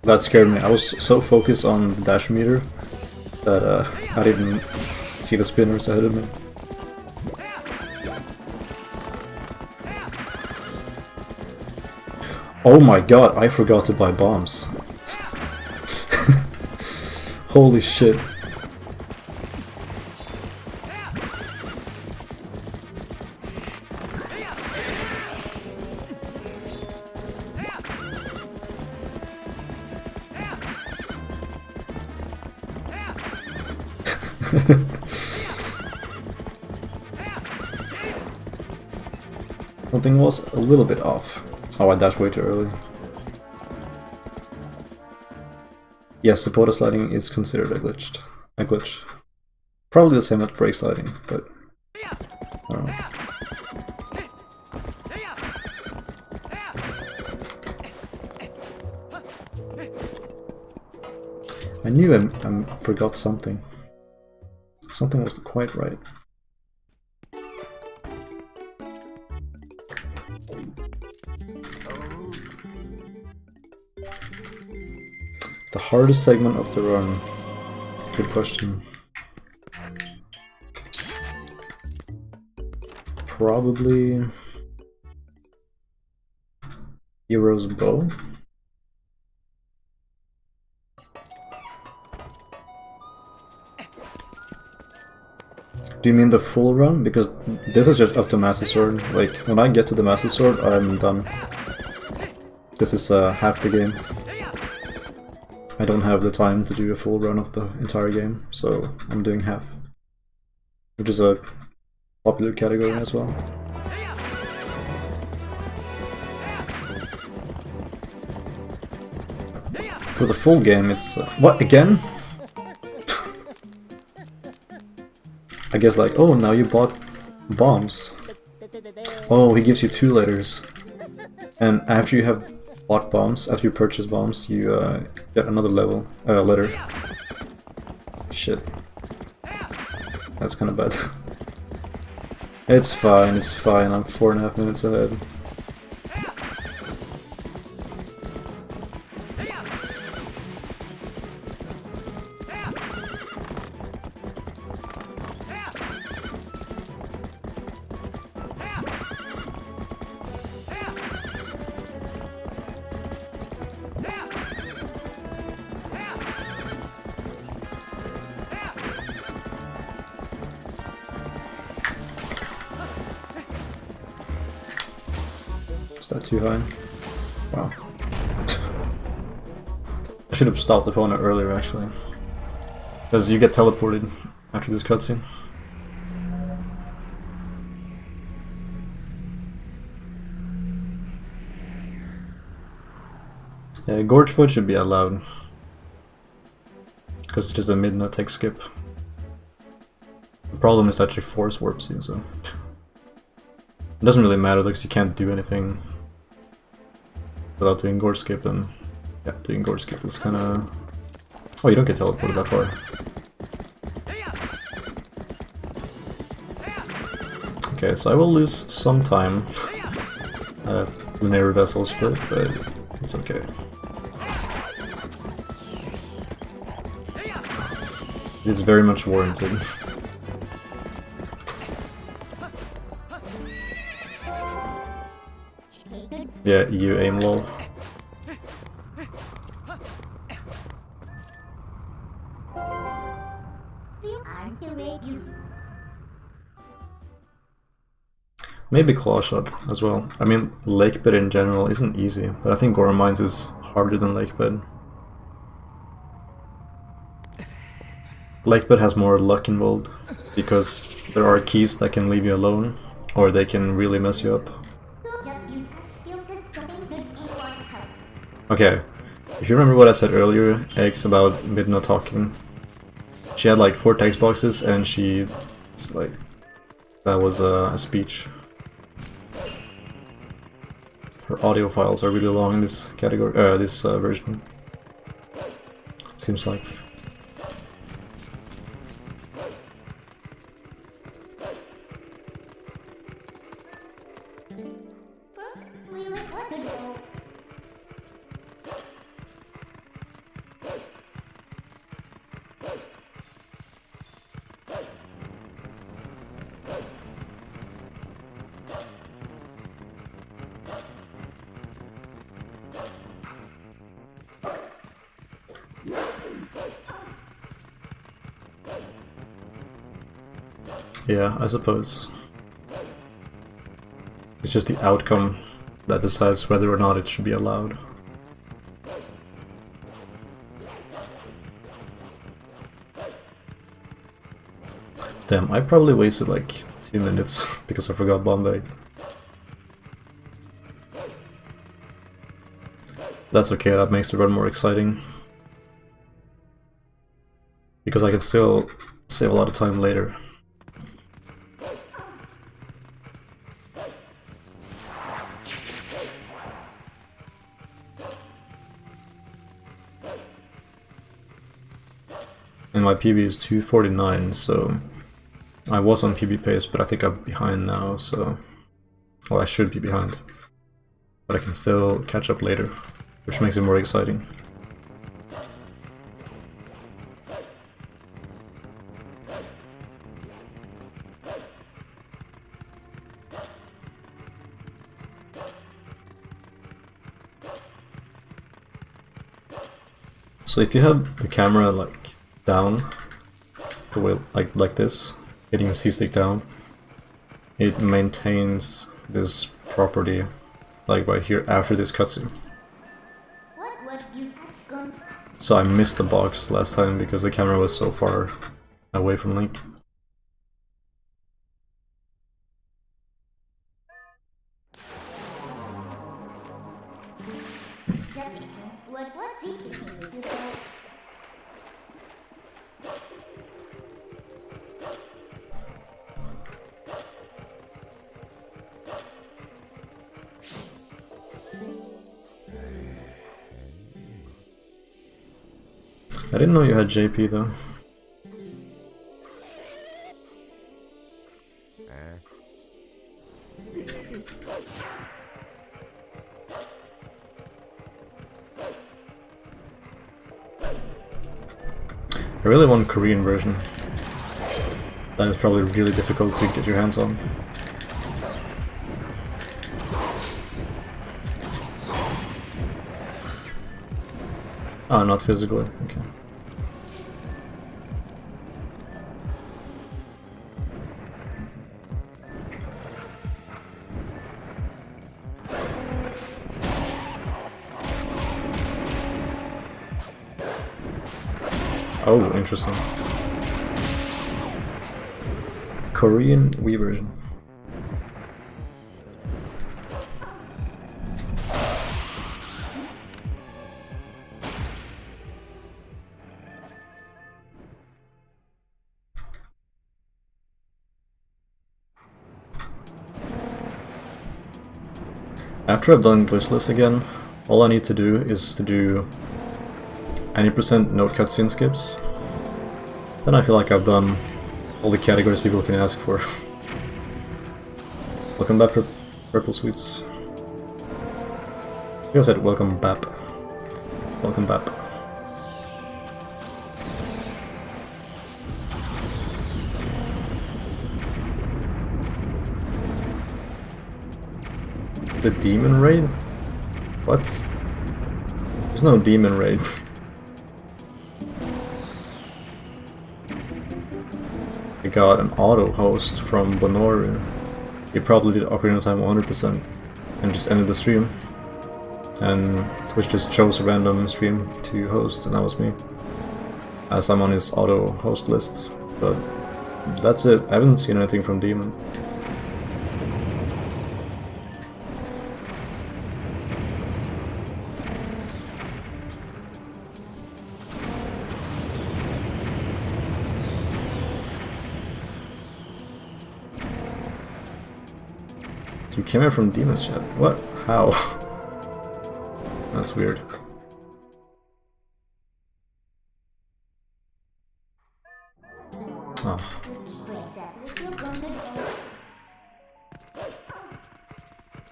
That scared me. I was so focused on the dash meter that I didn't see the spinners ahead of me. Oh my god, I forgot to buy bombs. Holy shit. Something was a little bit off. Oh, I dashed way too early. Yes, supporter sliding is considered a glitch. Probably the same as brake sliding, but I don't know. I knew I forgot something. Something wasn't quite right. The hardest segment of the run. Good question. Probably Hero's Bow. Do you mean the full run? Because this is just up to Master Sword. Like, when I get to the Master Sword, I'm done. This is half the game. I don't have the time to do a full run of the entire game, so I'm doing half. Which is a popular category as well. For the full game, it's... what, again? I guess like, oh, now you bought bombs. Oh, he gives you 2 letters. And after you have bought bombs, after you purchase bombs, you get another letter. Shit. That's kinda bad. It's fine, I'm 4.5 minutes ahead. Is that too high? Wow. I should have stopped the opponent earlier actually. Because you get teleported after this cutscene. Yeah, Gorge Foot should be allowed. Because it's just a midnight tech skip. The problem is that she force warps you, so... It doesn't really matter because you can't do anything without doing Gorge Skip, and yeah, doing Gorge Skip is kinda... Oh, you don't get teleported that far. Okay, so I will lose some time at Linear Vessel Split, but it's okay. It's very much warranted. Yeah, you aim low. Maybe Claw Shot as well. I mean, Lake Bed in general isn't easy, but I think Goron Mines is harder than Lake Bed. Lake Bed has more luck involved, because there are keys that can leave you alone, or they can really mess you up. Okay, if you remember what I said earlier, X, about Mid not talking, she had like 4 text boxes and it's like, that was a speech. Her audio files are really long in this category, this version. It seems like. Yeah, I suppose. It's just the outcome that decides whether or not it should be allowed. Damn, I probably wasted like 2 minutes because I forgot Bombay. That's okay, that makes the run more exciting. Because I can still save a lot of time later. And my PB is 249, so I was on PB pace, but I think I'm behind now, so... Well, I should be behind. But I can still catch up later, which makes it more exciting. So if you have the camera like down, the way like this, hitting the C-stick down, it maintains this property like right here after this cutscene. So I missed the box last time because the camera was so far away from Link. I didn't know you had JP though. I really want Korean version. That is probably really difficult to get your hands on. Ah, not physically, okay. Oh, interesting. Korean Wii version. After I've done glitchless again, all I need to do is to do any % no cutscene skips. Then I feel like I've done all the categories people can ask for. Welcome back, Purple Sweets. You said welcome back. Welcome back. The demon raid? What? There's no demon raid. I got an auto host from Bonoru. He probably did Ocarina of Time 100% and just ended the stream. And Twitch just chose a random stream to host, and that was me. As I'm on his auto host list. But that's it. I haven't seen anything from Demon. You came in from Demon's chat. What? How? That's weird. Oh.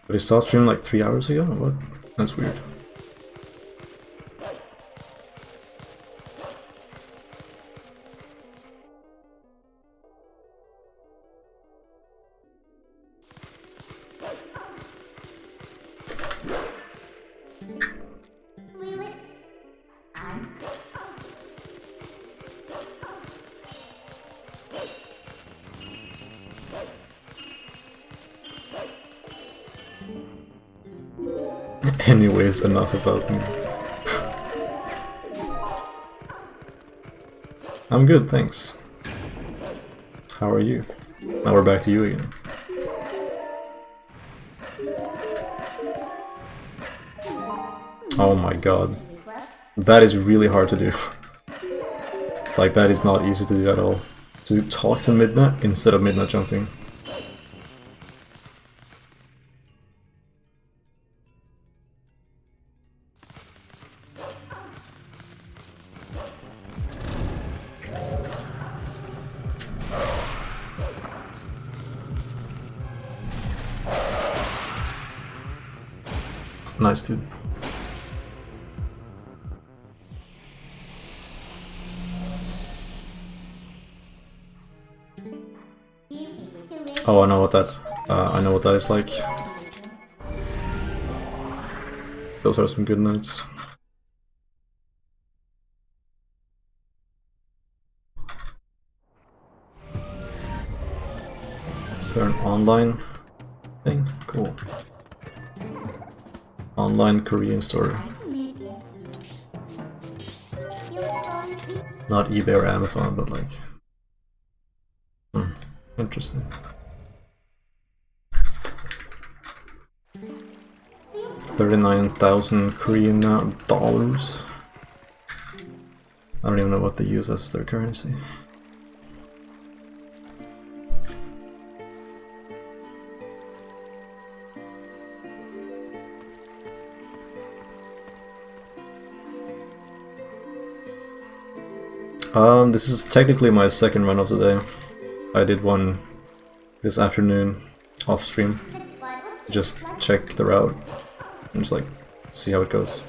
But he started streaming like 3 hours ago? What? That's weird. Anyways, enough about me. I'm good, thanks. How are you? Now we're back to you again. Oh my god. That is really hard to do. Like, that is not easy to do at all. To talk to Midnight instead of Midnight jumping. Nice, dude. Oh, I know what that. I know what that is like. Those are some good nights. Is there an online thing? Cool. Online Korean store. Not eBay or Amazon, but like... interesting. 39,000 Korean dollars. I don't even know what they use as their currency. This is technically my second run of the day. I did one this afternoon off stream. Just check the route and just like see how it goes.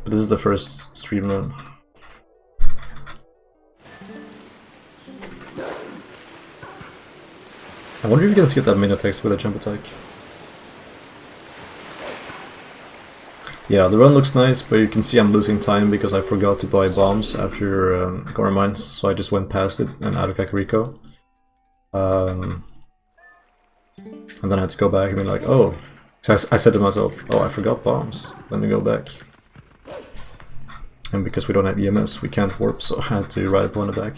But this is the first stream run. I wonder if you can skip that mini text with a jump attack. Yeah, the run looks nice, but you can see I'm losing time because I forgot to buy bombs after Gore Mines, so I just went past it and out of Kakariko. And then I had to go back and be like, oh. So I said to myself, oh, I forgot bombs. Let me go back. And because we don't have EMS, we can't warp, so I had to ride upon the back.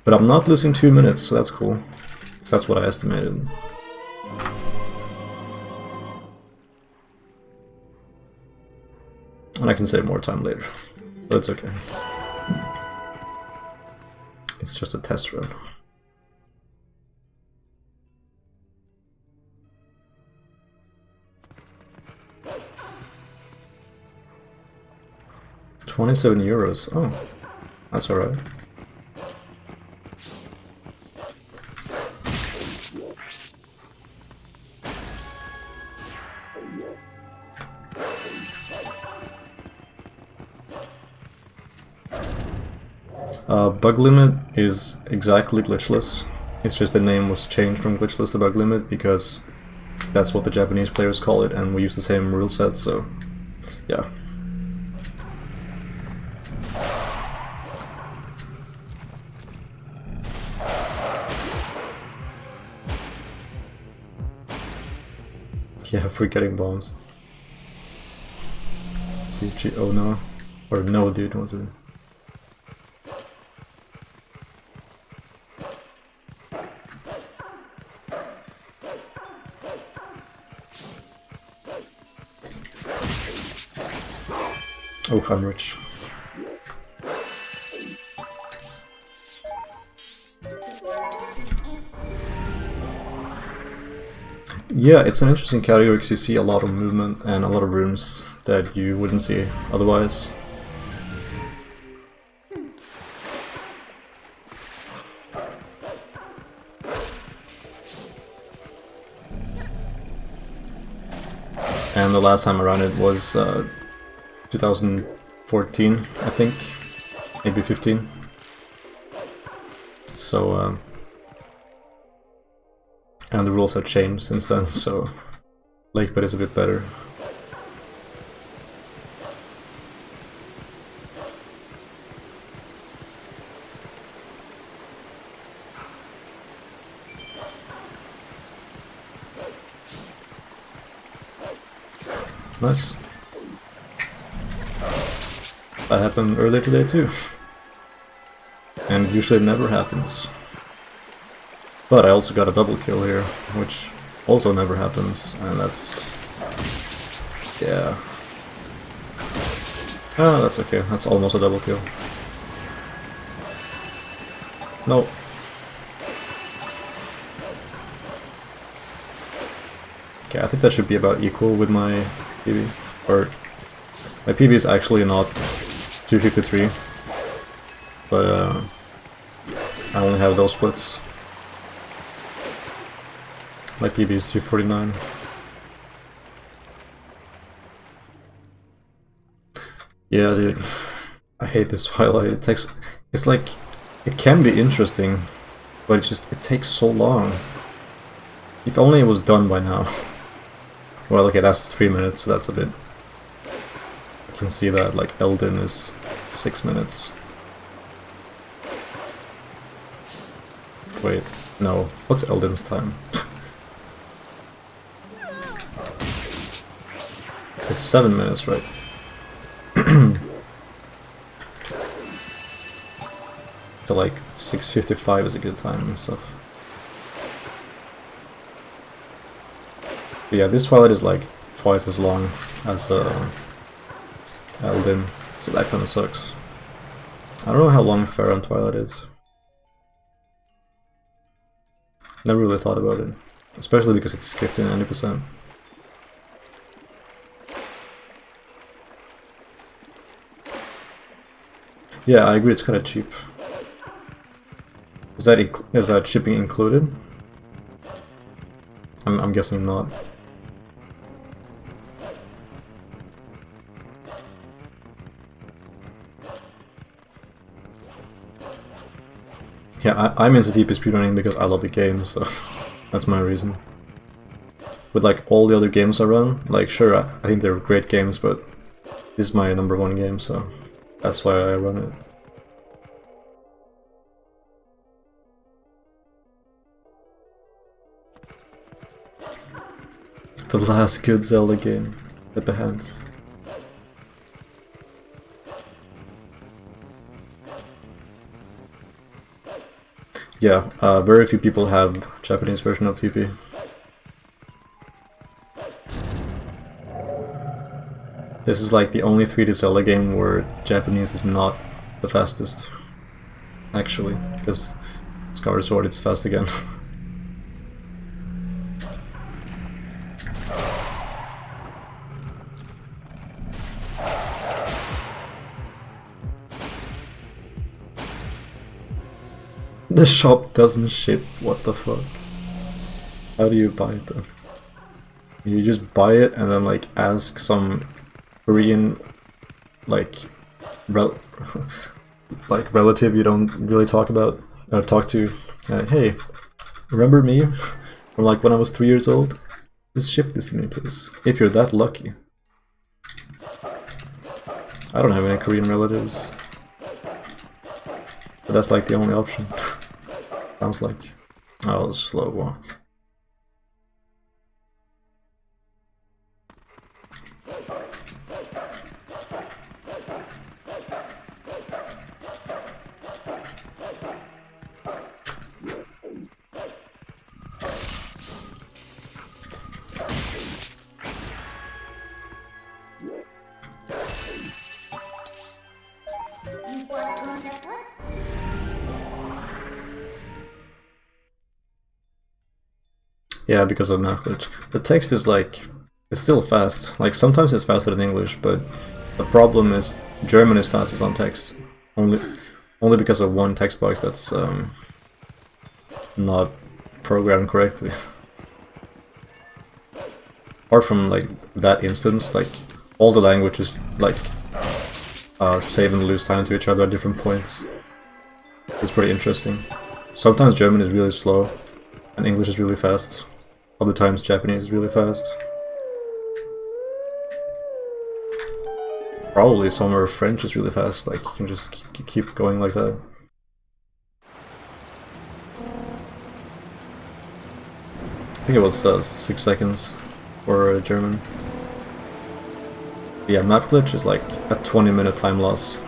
But I'm not losing 2 minutes, so that's cool. So that's what I estimated. And I can save more time later, but it's okay. It's just a test run. €27. Oh, that's alright. Bug limit is exactly glitchless. It's just the name was changed from glitchless to bug limit because that's what the Japanese players call it, and we use the same rule set, so yeah. Yeah, for getting bombs. CG, oh no. Or no, dude, was it? Oh, I'm rich. Yeah, it's an interesting category because you see a lot of movement and a lot of rooms that you wouldn't see otherwise. And the last time around it was 2014, I think, maybe 15. So, and the rules have changed since then, so Lake Bed is a bit better. Nice. That happened earlier today too. And usually it never happens. But I also got a double kill here, which also never happens, and that's... yeah. Ah, that's okay, that's almost a double kill. No. Okay, I think that should be about equal with my PB. Or... my PB is actually not 253, but I only have those splits. My PB is 249. Yeah, dude. I hate this Twilight. It takes... it's like... it can be interesting, but it takes so long. If only it was done by now. Well, okay, that's 3 minutes, so that's a bit... I can see that, like, Elden is 6 minutes. Wait, no. What's Elden's time? It's 7 minutes, right? So like 6:55 is a good time and stuff. But yeah, this Twilight is like twice as long as Elden, so that kind of sucks. I don't know how long Fair on Twilight is. Never really thought about it, especially because it's skipped in 90%. Yeah, I agree, it's kind of cheap. Is that shipping included? I'm guessing not. Yeah, I'm into TP speedrunning because I love the game, so that's my reason. With like all the other games I run, like sure, I think they're great games, but this is my #1 game, so that's why I run it. The last good Zelda game, the Behance. Yeah, very few people have Japanese version of TP. This is like the only 3D Zelda game where Japanese is not the fastest, actually, because Skyward Sword it's fast again. The shop doesn't ship, what the fuck? How do you buy it then? You just buy it and then like ask some Korean like relative you don't really talk to, hey, remember me from like when I was 3 years old? Just ship this to me please, if you're that lucky. I don't have any Korean relatives, but that's like the only option. Sounds like. Oh, slow walk. Yeah, because of map glitch. The text is like, it's still fast. Like sometimes it's faster than English, but the problem is German is fastest on text. Only because of one text box that's not programmed correctly. Apart from like that instance, like all the languages like save and lose time to each other at different points. It's pretty interesting. Sometimes German is really slow and English is really fast. Other times Japanese is really fast. Probably somewhere French is really fast, like you can just keep going like that. I think it was 6 seconds for German. Yeah, map glitch is like a 20-minute time loss.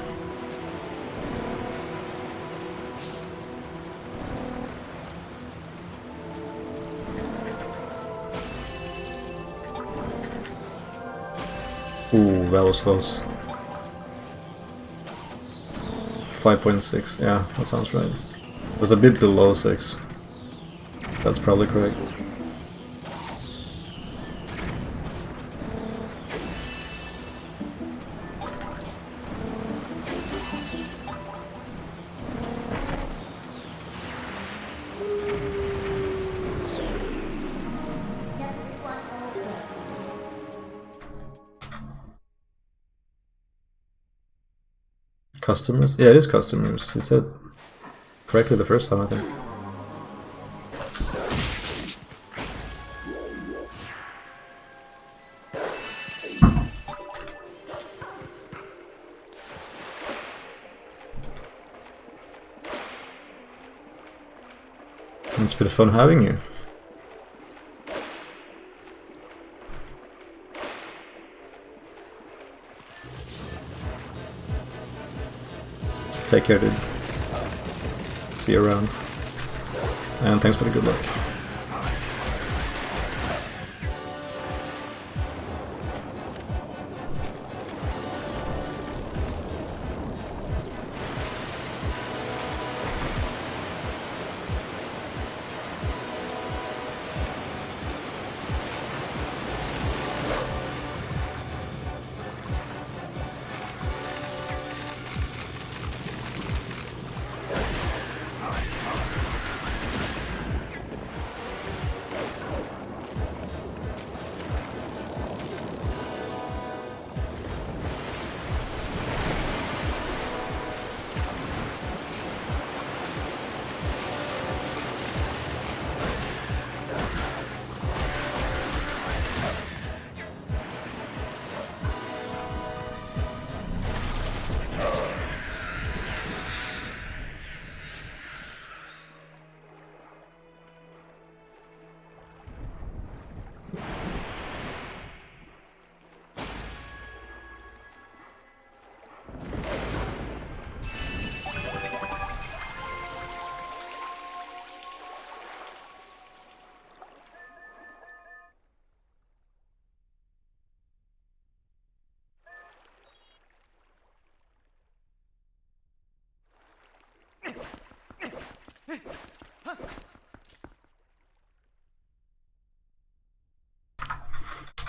Ooh, that was close. 5.6, yeah, that sounds right. It was a bit below 6. That's probably correct. Customers? Yeah, it is customers. You said correctly the first time, I think. It's been fun having you. Take care, dude. See you around. And thanks for the good luck.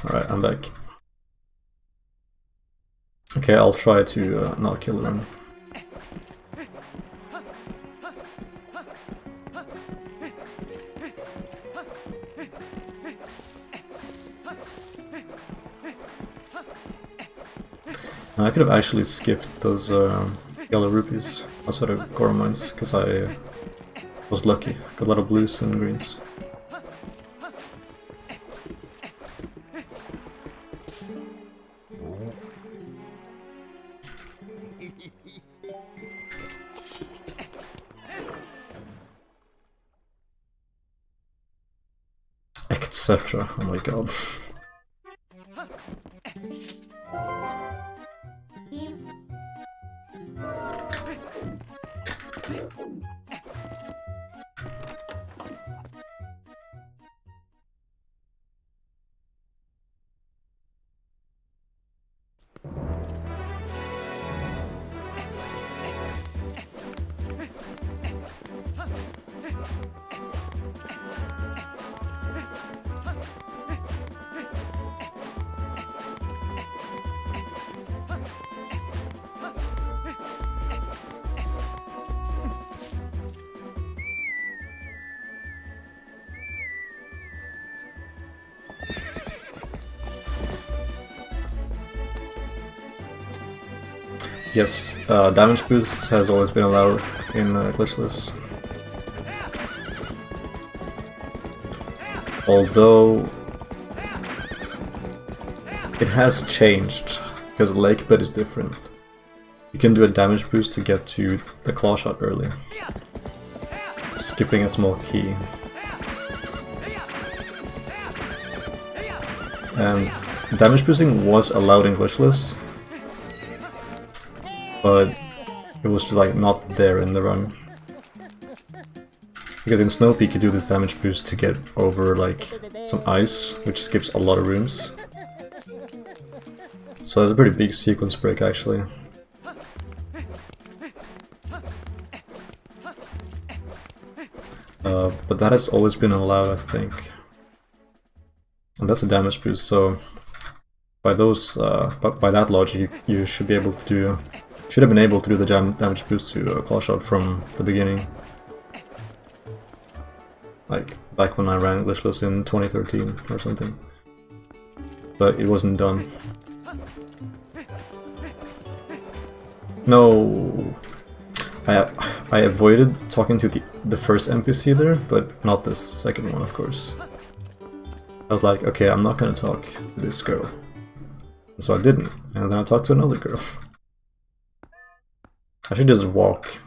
Alright, I'm back. Okay, I'll try to not kill them. I could have actually skipped those yellow rupees outside of Goron Mines, because I was lucky. Got a lot of blues and greens. Etc. Oh my god. Yes, damage boost has always been allowed in glitchless. Although it has changed, because the lake bed is different. You can do a damage boost to get to the claw shot early, skipping a small key. And damage boosting was allowed in glitchless, but it was just like not there in the run. Because in Snow Peak you do this damage boost to get over like some ice, which skips a lot of rooms. So it's a pretty big sequence break actually. But that has always been allowed, I think. And that's a damage boost, so by those, by that logic, you should be able to do, should have been able to do the damage boost to Claw Shot from the beginning. Like back when I ran glitchless in 2013 or something. But it wasn't done. No, I avoided talking to the first NPC there, but not this second one, of course. I was like, okay, I'm not gonna talk to this girl. And so I didn't, and then I talked to another girl. I should just walk,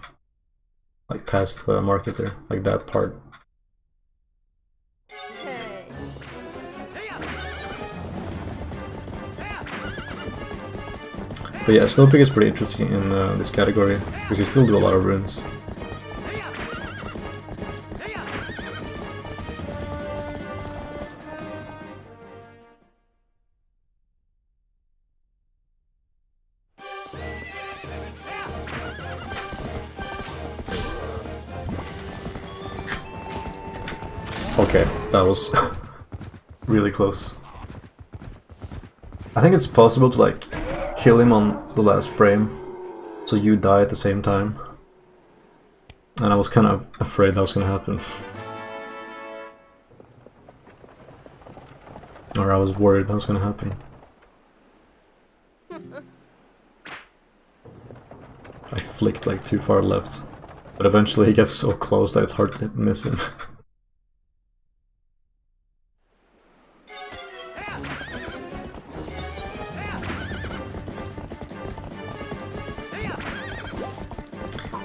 like, past the market there, like that part. But yeah, Snow Peak is pretty interesting in this category, because you still do a lot of runes. Okay, that was really close. I think it's possible to like kill him on the last frame, so you die at the same time. And I was kind of afraid that was gonna happen. Or I was worried that was gonna happen. I flicked like too far left. But eventually he gets so close that it's hard to miss him.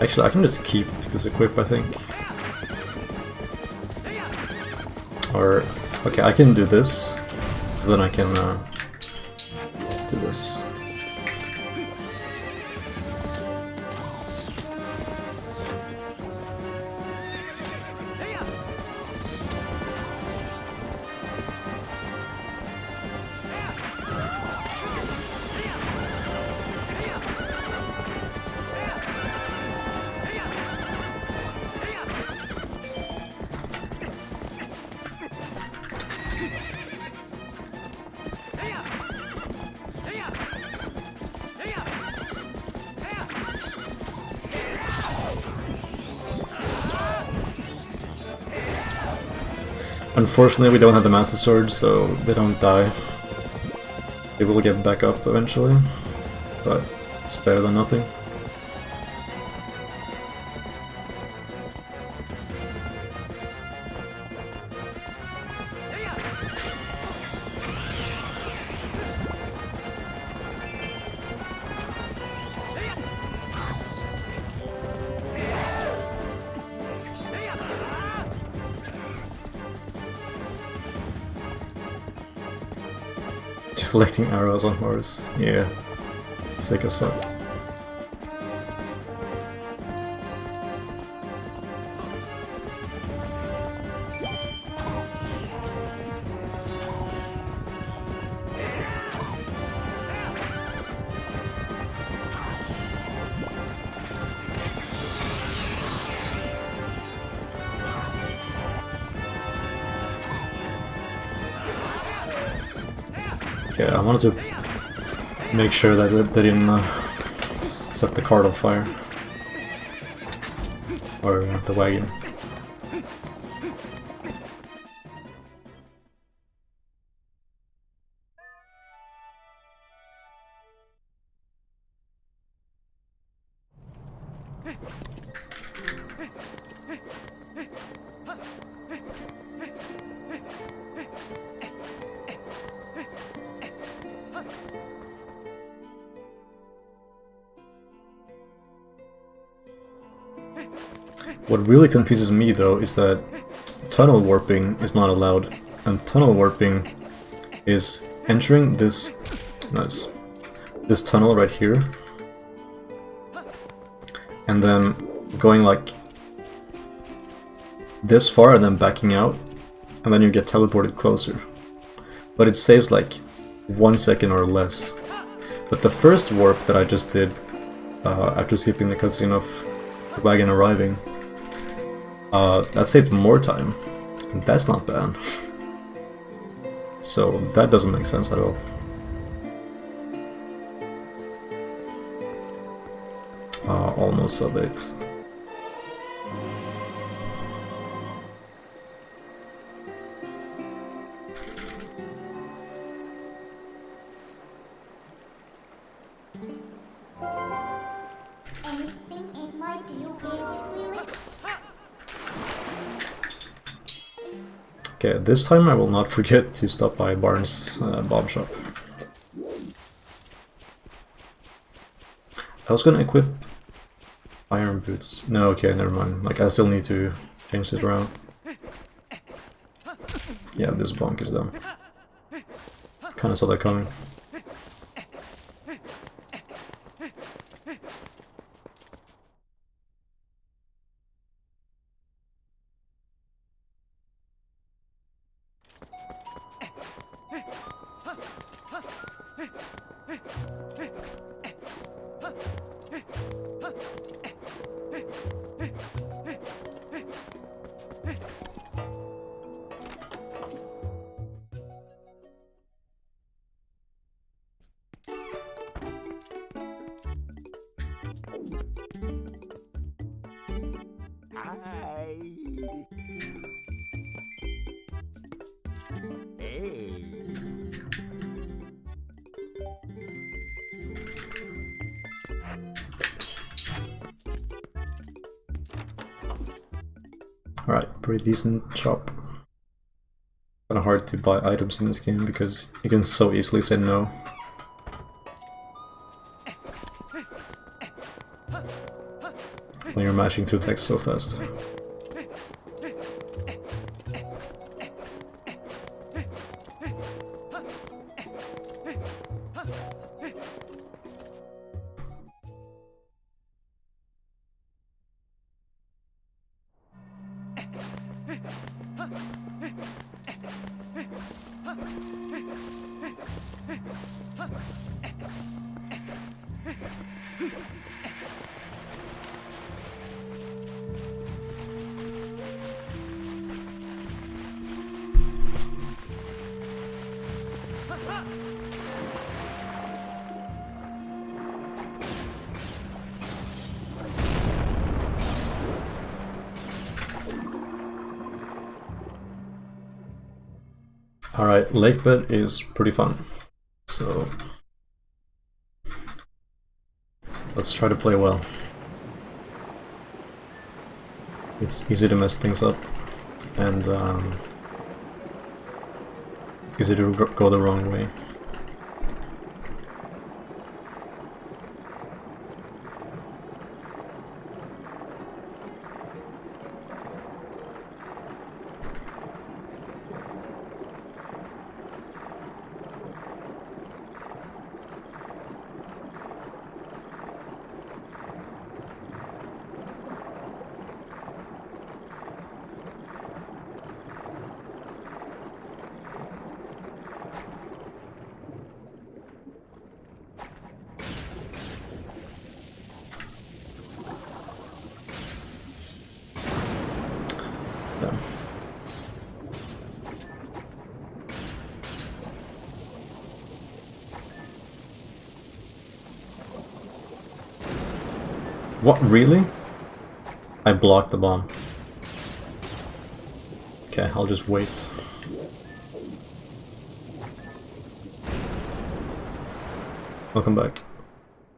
Actually, I can just keep this equip, I think. Or, okay, I can do this, then I can do this. Unfortunately, we don't have the Master Sword, so they don't die. They will get back up eventually, but it's better than nothing. Deflecting arrows on horse. Yeah. Sick as fuck. Okay, I wanted to make sure that they didn't set the cart on fire. Or the wagon. What really confuses me though is that tunnel warping is not allowed, and tunnel warping is entering this tunnel right here and then going like this far and then backing out, and then you get teleported closer. But it saves like 1 second or less. But the first warp that I just did after skipping the cutscene of the wagon arriving, that saved more time. And that's not bad. So that doesn't make sense at all. Almost sub 8. Anything in my deal games, Okay, this time I will not forget to stop by Barnes' Bob Shop. I was gonna equip iron boots. No, okay, never mind. Like, I still need to change this around. Yeah, this bonk is dumb. Kinda saw that coming. Alright, pretty decent shop. Kinda hard to buy items in this game because you can so easily say no. When you're mashing through text so fast. Alright, lake bed is pretty fun. So let's try to play well. It's easy to mess things up, and it's easy to go the wrong way. What, really? I blocked the bomb. Okay, I'll just wait. I'll come back.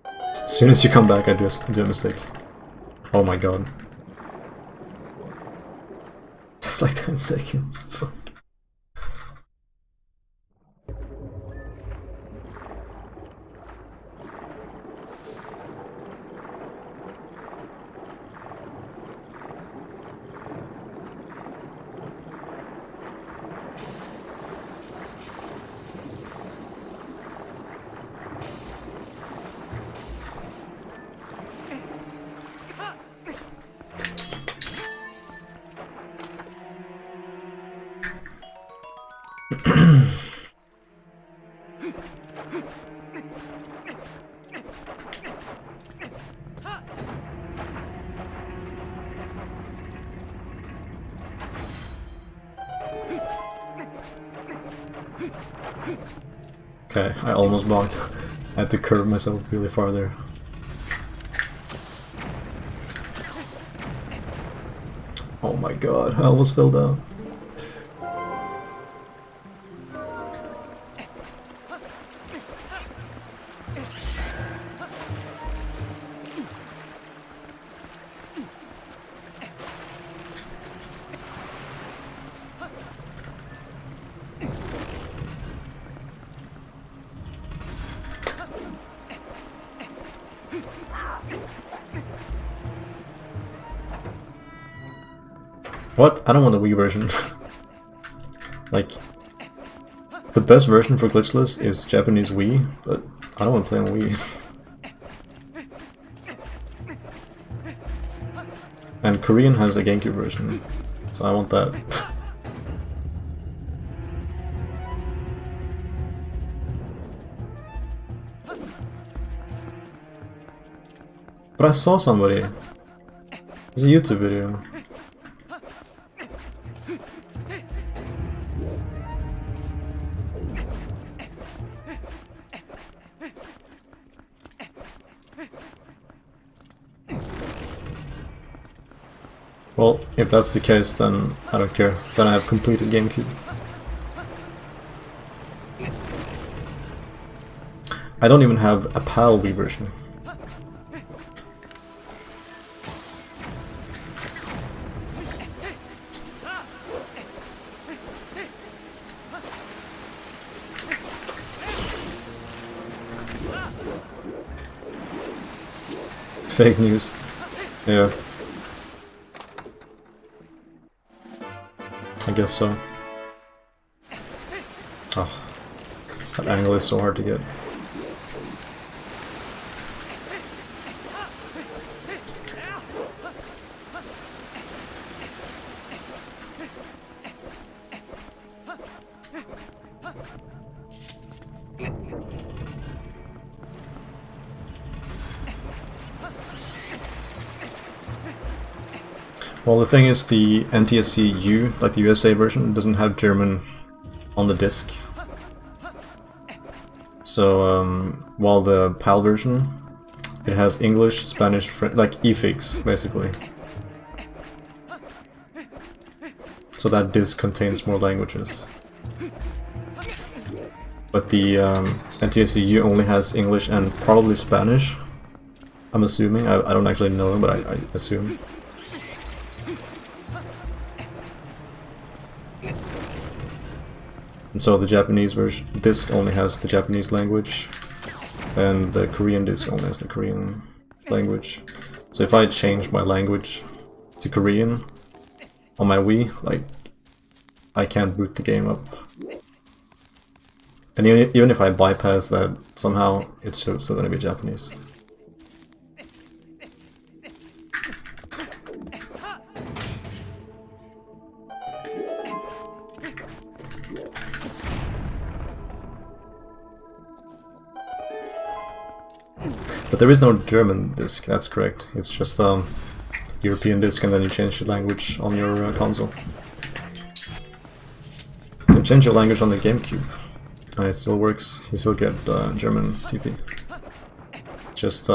As soon as you come back, I just do a mistake. Oh my god. That's like 10 seconds. Fuck. Okay, I almost bonked. I had to curve myself really far there. Oh my god, I almost fell down. What? I don't want the Wii version. Like, the best version for glitchless is Japanese Wii, but I don't want to play on Wii. And Korean has a GameCube version, so I want that. But I saw somebody. It's a YouTube video. Well, if that's the case, then I don't care. Then I have completed GameCube. I don't even have a PAL Wii version. Fake news. Yeah. I guess so. Oh, that angle is so hard to get. Well, the thing is, the NTSC U, like the USA version, doesn't have German on the disc. So, while the PAL version, it has English, Spanish, French, like eFix, basically. So that disc contains more languages. but the NTSU only has English and probably Spanish. I'm assuming. I don't actually know, but I assume. And so the Japanese version disc only has the Japanese language, and the Korean disc only has the Korean language. So if I change my language to Korean on my Wii, like, I can't boot the game up. And even if I bypass that somehow, it's still gonna be Japanese. But there is no German disc, that's correct. It's just European disc, and then you change the language on your console. You can change your language on the GameCube, and it still works. You still get German TP. Just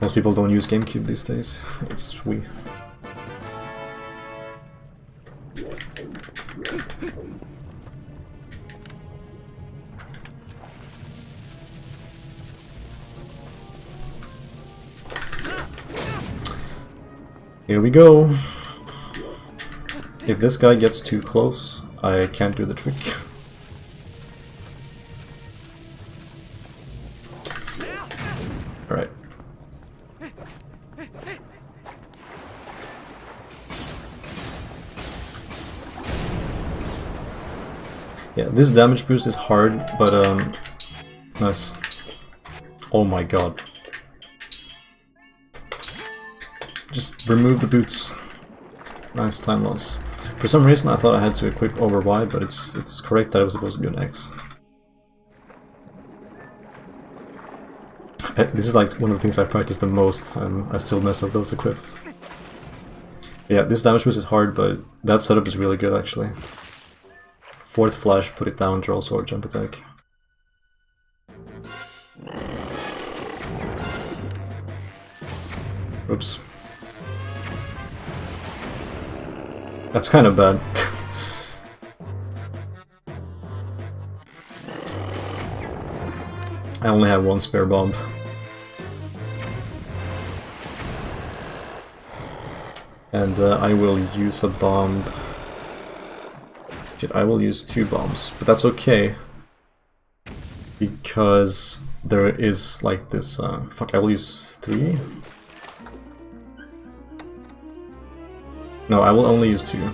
most people don't use GameCube these days. It's Wii. Here we go. If this guy gets too close, I can't do the trick. Alright. Yeah, this damage boost is hard, but nice. Oh my god. Just remove the boots. Nice time loss. For some reason I thought I had to equip over Y, but it's correct that it was supposed to be an X. This is like one of the things I practice the most, and I still mess up those equips. Yeah, this damage boost is hard, but that setup is really good actually. Fourth flash, put it down, draw sword, jump attack. Oops. That's kind of bad. I only have one spare bomb. And I will use a bomb. Shit, I will use 2 bombs, but that's okay. Because there is like this, fuck, I will use 3? No, I will only use 2.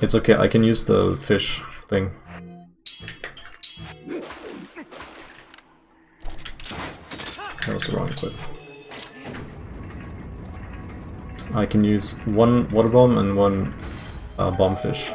It's okay, I can use the fish thing. That was the wrong equip. I can use 1 water bomb and 1 bomb fish.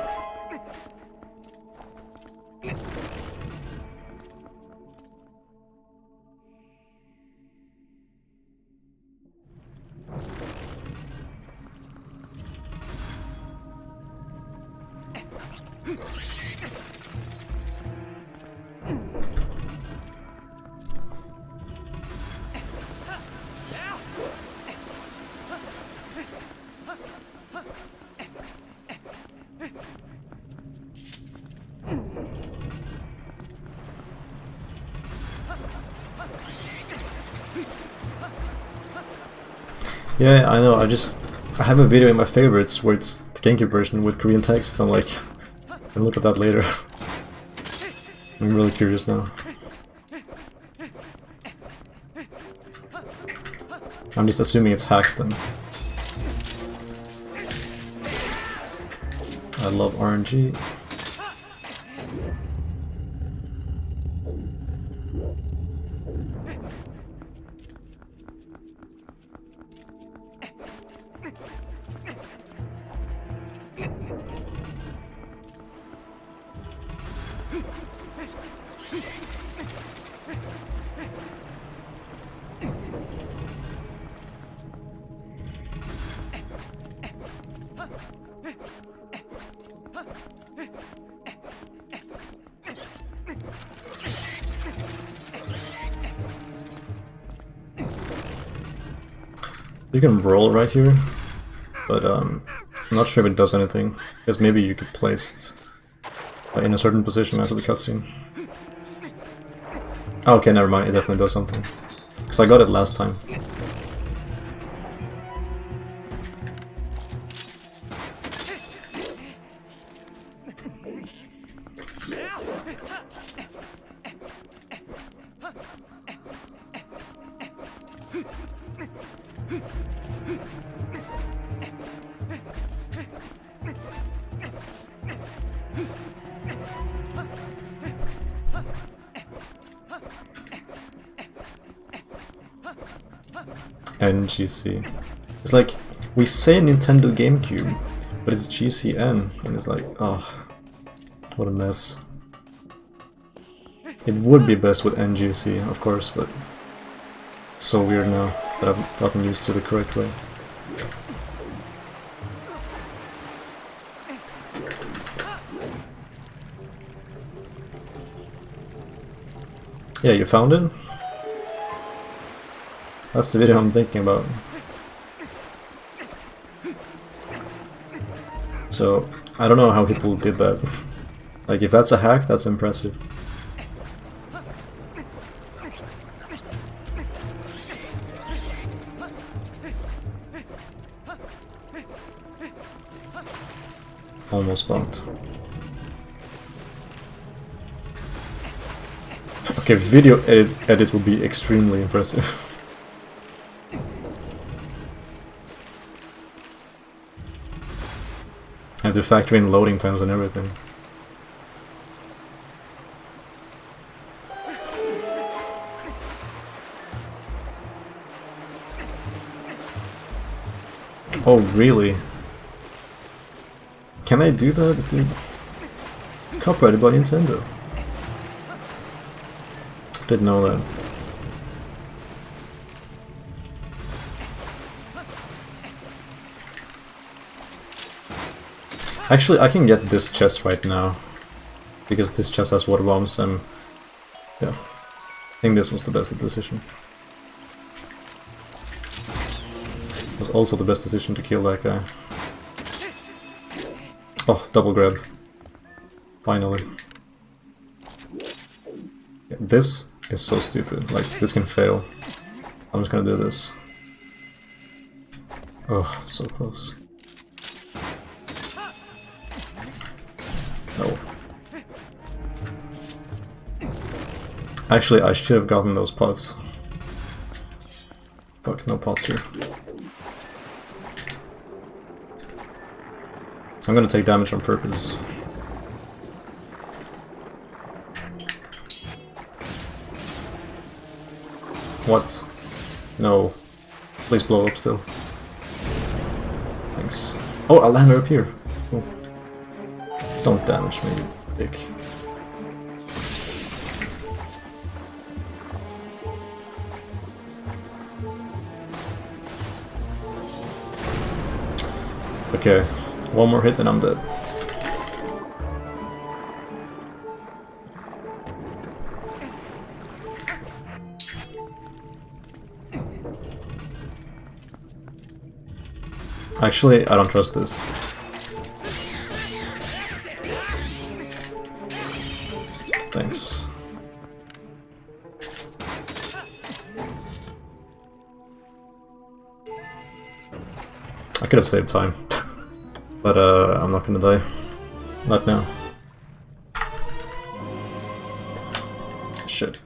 Yeah, I know, I have a video in my favorites where it's the GameCube version with Korean text, so I'm like, I'll look at that later. I'm really curious now. I'm just assuming it's hacked then. I love RNG. You can roll right here. but I'm not sure if it does anything, because maybe you could place it in a certain position after the cutscene. Oh, okay, never mind, it definitely does something. Because I got it last time. NGC. It's like, we say Nintendo GameCube, but it's GCN, and it's like, oh, what a mess. It would be best with NGC, of course, but so weird now that I've gotten used to the correct way. Yeah, you found it? That's the video I'm thinking about. So, I don't know how people did that. Like, if that's a hack, that's impressive. Almost bumped. Okay, video edit would be extremely impressive. And to factor in loading times and everything. Oh, really? Can I do that? Dude? Copyrighted by Nintendo. Didn't know that. Actually, I can get this chest right now, because this chest has water bombs, and yeah, I think this was the best decision. It was also the best decision to kill that guy. Oh, double grab. Finally. Yeah, this is so stupid, like, this can fail. I'm just gonna do this. Oh, so close. No. Actually, I should have gotten those pots. Fuck, no pots here. So I'm gonna take damage on purpose. What? No. Please blow up still. Thanks. Oh, I'll land her up here. Oh. Don't damage me, dick. Okay, one more hit and I'm dead. Actually, I don't trust this. Thanks. I could have saved time. But I'm not gonna die. Not now. Shit.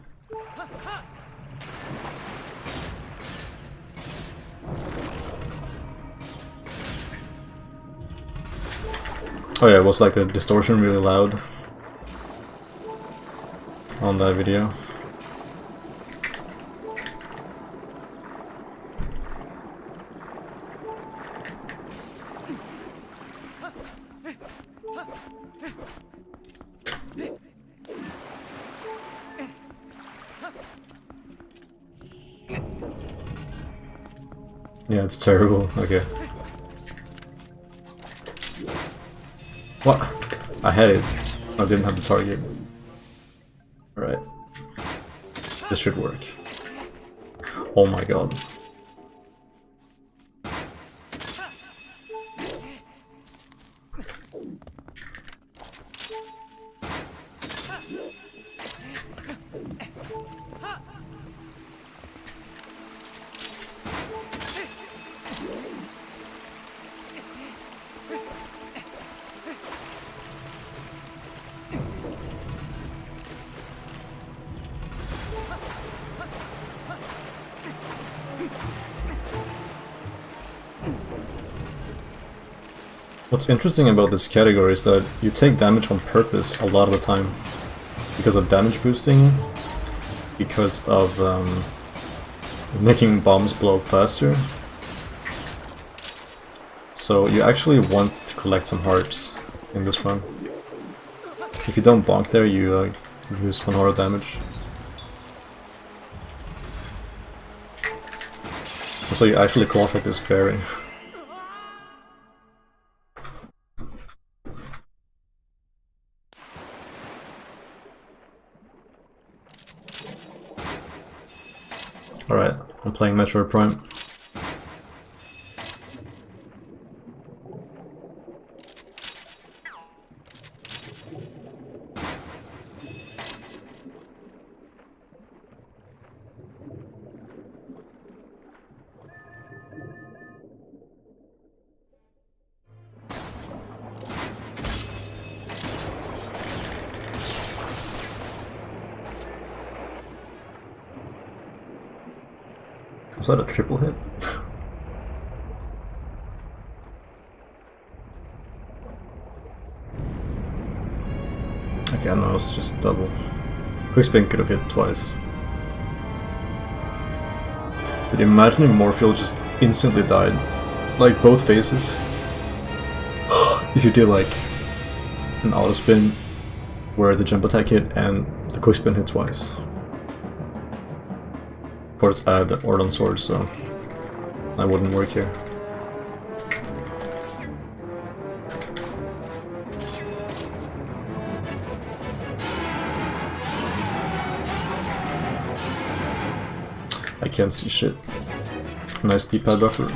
Oh yeah, was like the distortion really loud on that video? Yeah, it's terrible. Okay. What? I had it. I didn't have the target. Alright. This should work. Oh my god. What's interesting about this category is that you take damage on purpose a lot of the time. Because of damage boosting, because of making bombs blow up faster. So you actually want to collect some hearts in this run. If you don't bonk there, you lose 1 heart damage. So you actually clash like this fairy. Alright, I'm playing Metroid Prime. Was that a triple hit? Okay, no, it's just double. Quick spin could have hit twice. But imagine if Morpheal just instantly died. Like both phases. If you did like an auto spin where the jump attack hit and the quick spin hit twice. Of course I had the Ordon sword, so that wouldn't work here. I can't see shit. Nice D-pad buffer.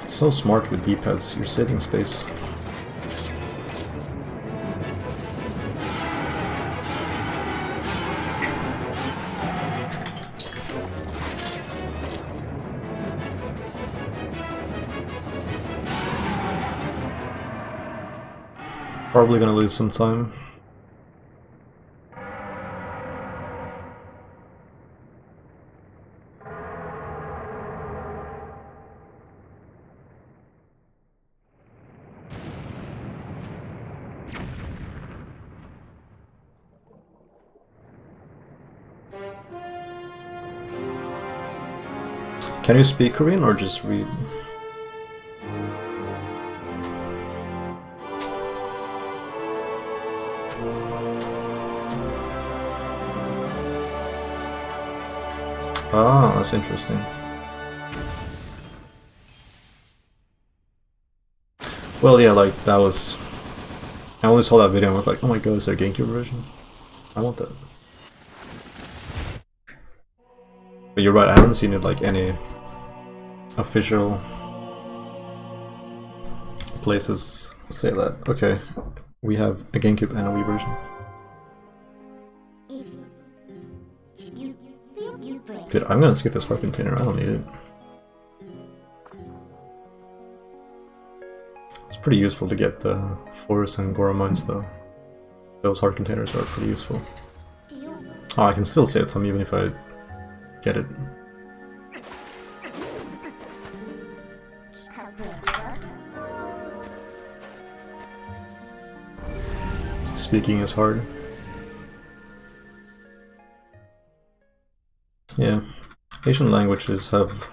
It's so smart with D-pads, you're saving space. Probably gonna lose some time. Can you speak Korean or just read? Ah, that's interesting. Well, yeah, like, that was... I only saw that video and was like, oh my god, is there a GameCube version? I want that. But you're right, I haven't seen it like any official places say that. Okay, we have a GameCube and a Wii version. Dude, I'm gonna skip this heart container, I don't need it. It's pretty useful to get the Force and Gora mines though. Those heart containers are pretty useful. Oh, I can still save time even if I get it. Speaking is hard. Yeah, Asian languages have...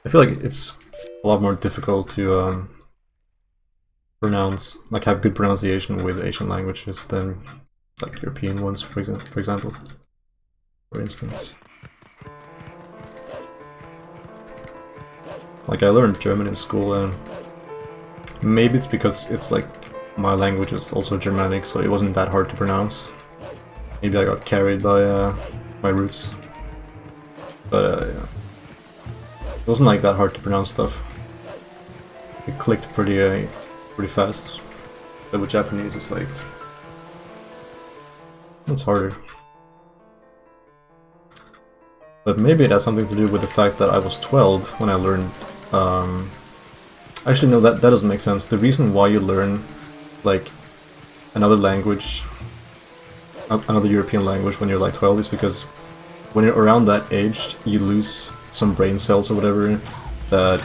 I feel like it's a lot more difficult to pronounce, like have good pronunciation with Asian languages than like European ones, for example. For instance. Like I learned German in school and maybe it's because it's like my language is also Germanic, so it wasn't that hard to pronounce. Maybe I got carried by my roots. But yeah. It wasn't like that hard to pronounce stuff. It clicked pretty fast. But with Japanese it's like... it's harder. But maybe it has something to do with the fact that I was 12 when I learned... Actually no, that doesn't make sense. The reason why you learn like another language, another European language when you're like 12 is because when you're around that age, you lose some brain cells or whatever that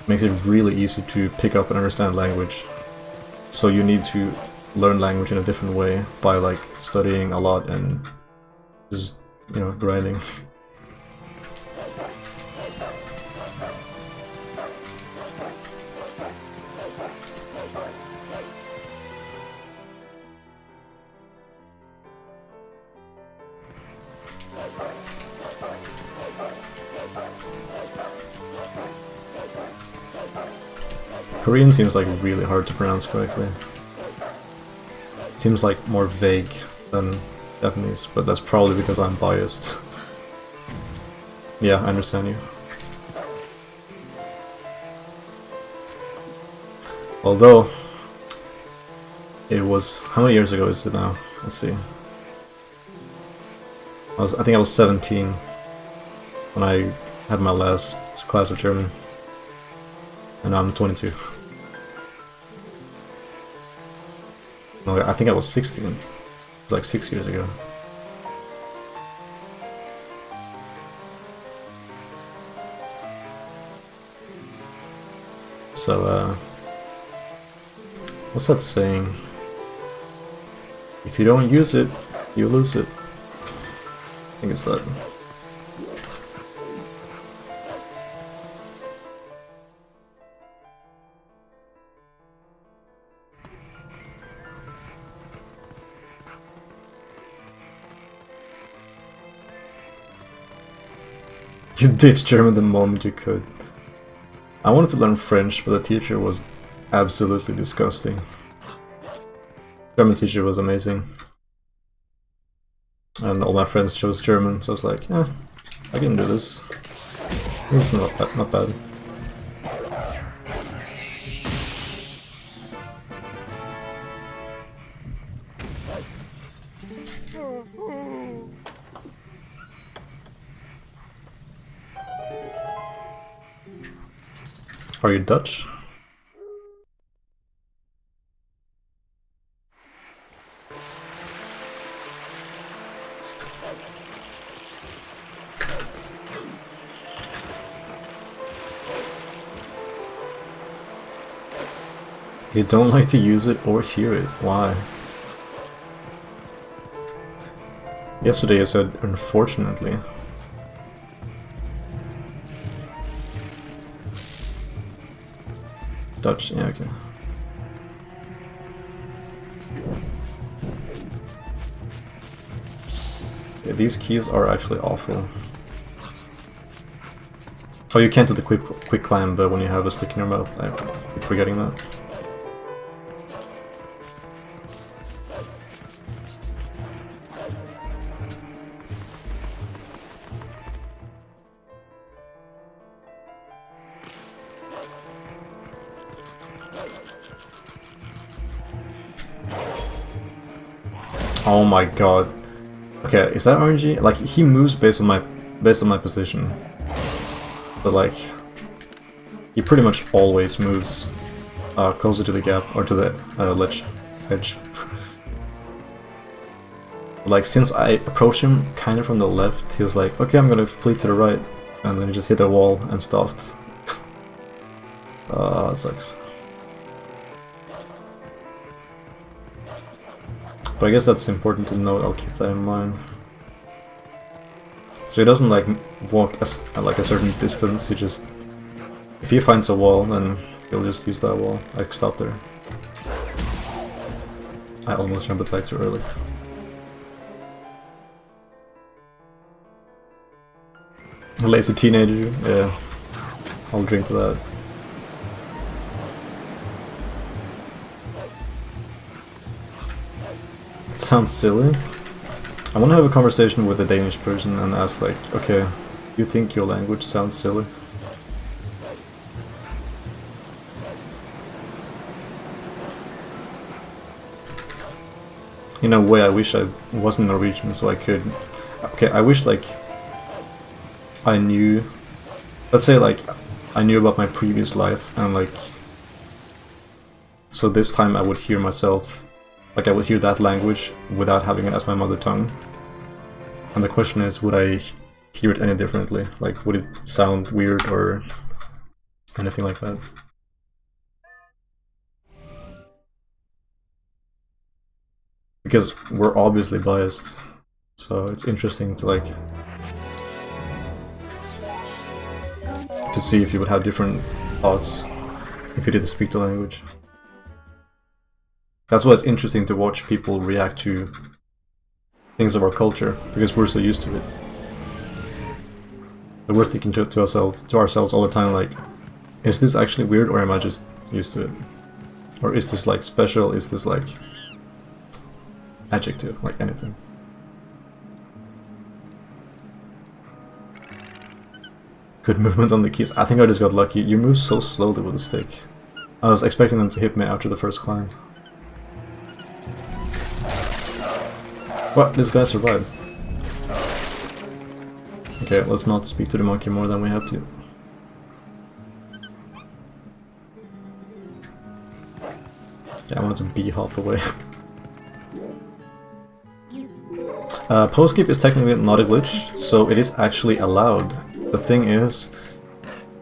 makes it really easy to pick up and understand language. So you need to learn language in a different way by like studying a lot and just, you know, grinding. Korean seems like really hard to pronounce correctly. It seems like more vague than Japanese, but that's probably because I'm biased. Yeah, I understand you. Although, it was... how many years ago is it now? Let's see. I think I was 17 when I had my last class of German. And now I'm 22. No, I think I was 16. It was like 6 years ago. So, what's that saying? If you don't use it, you lose it. I think it's that. You ditched German the moment you could. I wanted to learn French, but the teacher was absolutely disgusting. German teacher was amazing. And all my friends chose German, so I was like, eh, I can do this. This is not bad. Are you Dutch? You don't like to use it or hear it. Why? Yesterday I said, unfortunately. Dutch, yeah, okay. Yeah, these keys are actually awful. Oh, you can't do the quick climb, but when you have a stick in your mouth, I keep forgetting that. Oh my god. Okay, is that RNG? Like, he moves based on my position. But like, he pretty much always moves closer to the gap, or to the edge. Like, since I approached him kind of from the left, he was like, okay, I'm gonna flee to the right. And then he just hit a wall and stopped. That sucks. But I guess that's important to note, I'll keep that in mind. So he doesn't like walk like a certain distance, he just... if he finds a wall, then he'll just use that wall. Like, stop there. I almost jump attack too early. A lazy teenager, yeah. I'll drink to that. Sounds silly. I want to have a conversation with a Danish person and ask like, okay, you think your language sounds silly? In a way, I wish I wasn't Norwegian so I could... okay, I wish like I knew... let's say like I knew about my previous life and like... so this time I would hear myself... like I would hear that language without having it as my mother tongue. And the question is, would I hear it any differently? Like, would it sound weird or anything like that? Because we're obviously biased, so it's interesting to like to see if you would have different thoughts if you didn't speak the language. That's why it's interesting to watch people react to things of our culture, because we're so used to it. And we're thinking to ourselves all the time, like, is this actually weird, or am I just used to it? Or is this like special? Is this like adjective, like anything? Good movement on the keys. I think I just got lucky. You move so slowly with the stick. I was expecting them to hit me after the first climb. What? This guy survived. Okay, let's not speak to the monkey more than we have to. Yeah, I wanted to bee-hop away. Post-skip is technically not a glitch, so it is actually allowed. The thing is,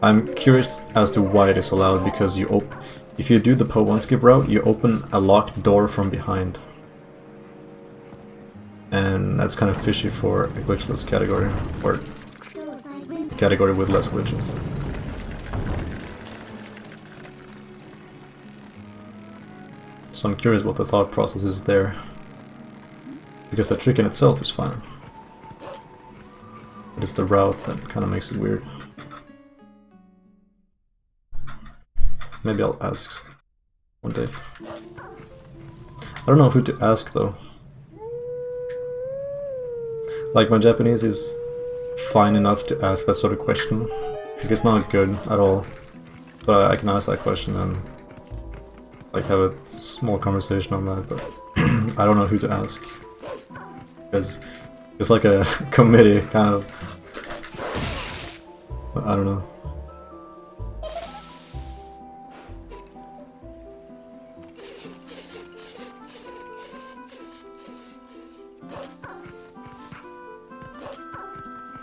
I'm curious as to why it is allowed, because if you do the Po1 skip route, you open a locked door from behind. And that's kind of fishy for a glitchless category, or a category with less glitches. So I'm curious what the thought process is there. Because the trick in itself is fine. But it's the route that kind of makes it weird. Maybe I'll ask one day. I don't know who to ask though. Like, my Japanese is fine enough to ask that sort of question. Like, it's not good at all. But I can ask that question and like have a small conversation on that, but I don't know who to ask. Because it's like a committee, kind of. But I don't know.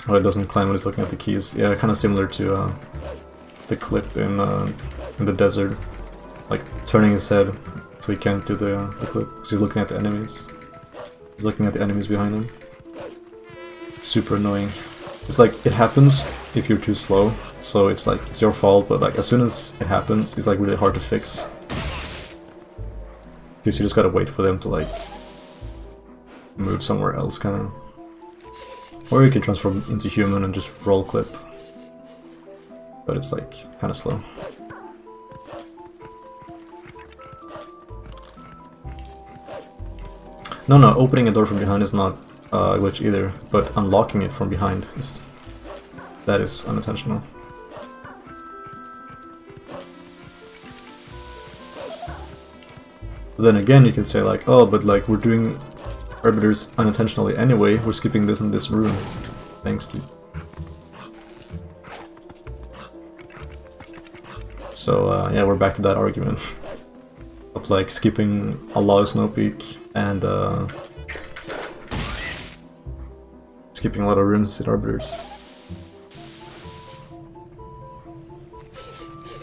Oh, it doesn't climb when it's looking at the keys. Yeah, kind of similar to the clip in the desert. Like, turning his head so he can't do the clip, because he's looking at the enemies. He's looking at the enemies behind him. Super annoying. It's like, it happens if you're too slow, so it's like, it's your fault, but like, as soon as it happens, it's like really hard to fix. Because you just gotta wait for them to like move somewhere else, kind of. Or you can transform into human and just roll clip. But it's like, kind of slow. No, opening a door from behind is not a glitch either, but unlocking it from behind that is unintentional. But then again, you can say like, oh, but like we're doing arbiters unintentionally anyway, we're skipping this in this room. Thanks to you. So yeah, we're back to that argument of like skipping a lot of Snow Peak and skipping a lot of rooms in arbiters.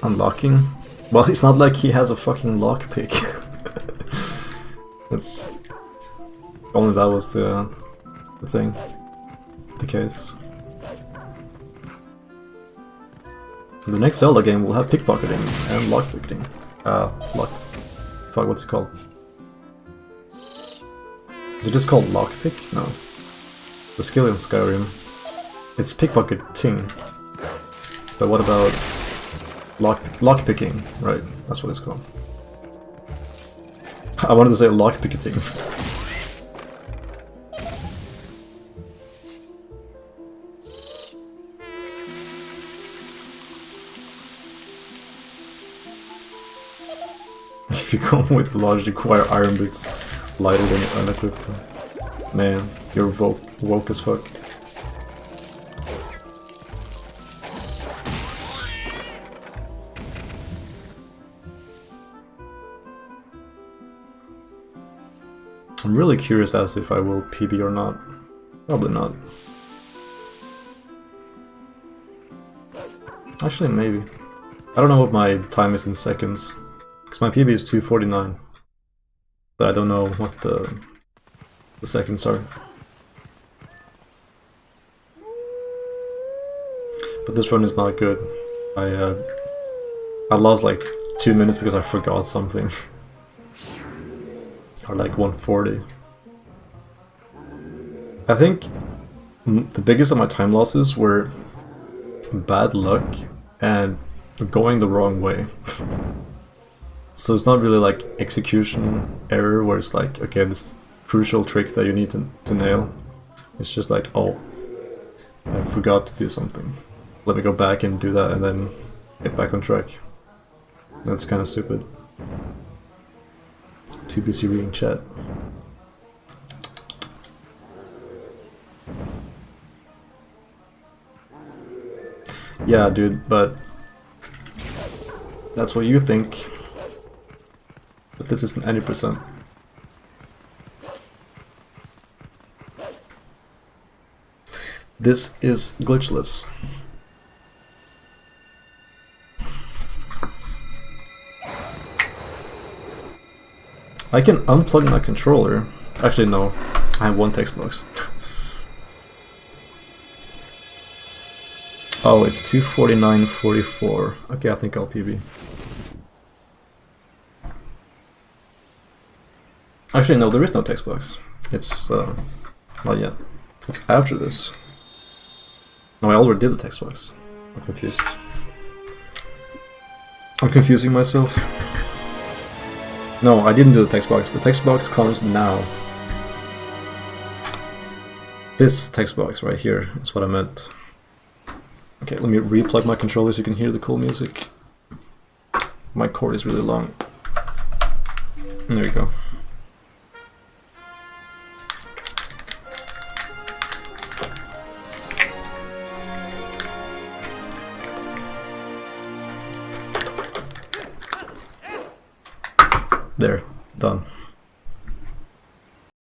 Unlocking? Well, it's not like he has a fucking lockpick. It's only that was the thing, the case. In the next Zelda game, we'll have pickpocketing and lockpicking. Fuck, what's it called? Is it just called lockpick? No. The skill in Skyrim. It's pickpocketing. But what about lockpicking? Right, that's what it's called. I wanted to say lockpicketing. If you go with large require iron boots lighter than unequipped, man, you're woke as fuck. I'm really curious as if I will PB or not. Probably not. Actually, maybe. I don't know what my time is in seconds. Because my PB is 2:49. But I don't know what the seconds are. But this run is not good. I lost like 2 minutes because I forgot something. Or like 140. I think the biggest of my time losses were bad luck and going the wrong way. So it's not really like execution error where it's like, okay, this crucial trick that you need to nail. It's just like, oh, I forgot to do something. Let me go back and do that and then get back on track. That's kind of stupid. Too busy reading chat. Yeah, dude, but that's what you think. But this isn't any percent. This is glitchless. I can unplug my controller. Actually, no. I have one text box. Oh, it's 2:49:44. Okay, I think I'll PB. Actually, no, there is no text box. It's not yet. It's after this. No, I already did the text box. I'm confused. I'm confusing myself. No, I didn't do the text box. The text box comes now. This text box right here is what I meant. Okay, let me re-plug my controller so you can hear the cool music. My cord is really long. There you go. There, done.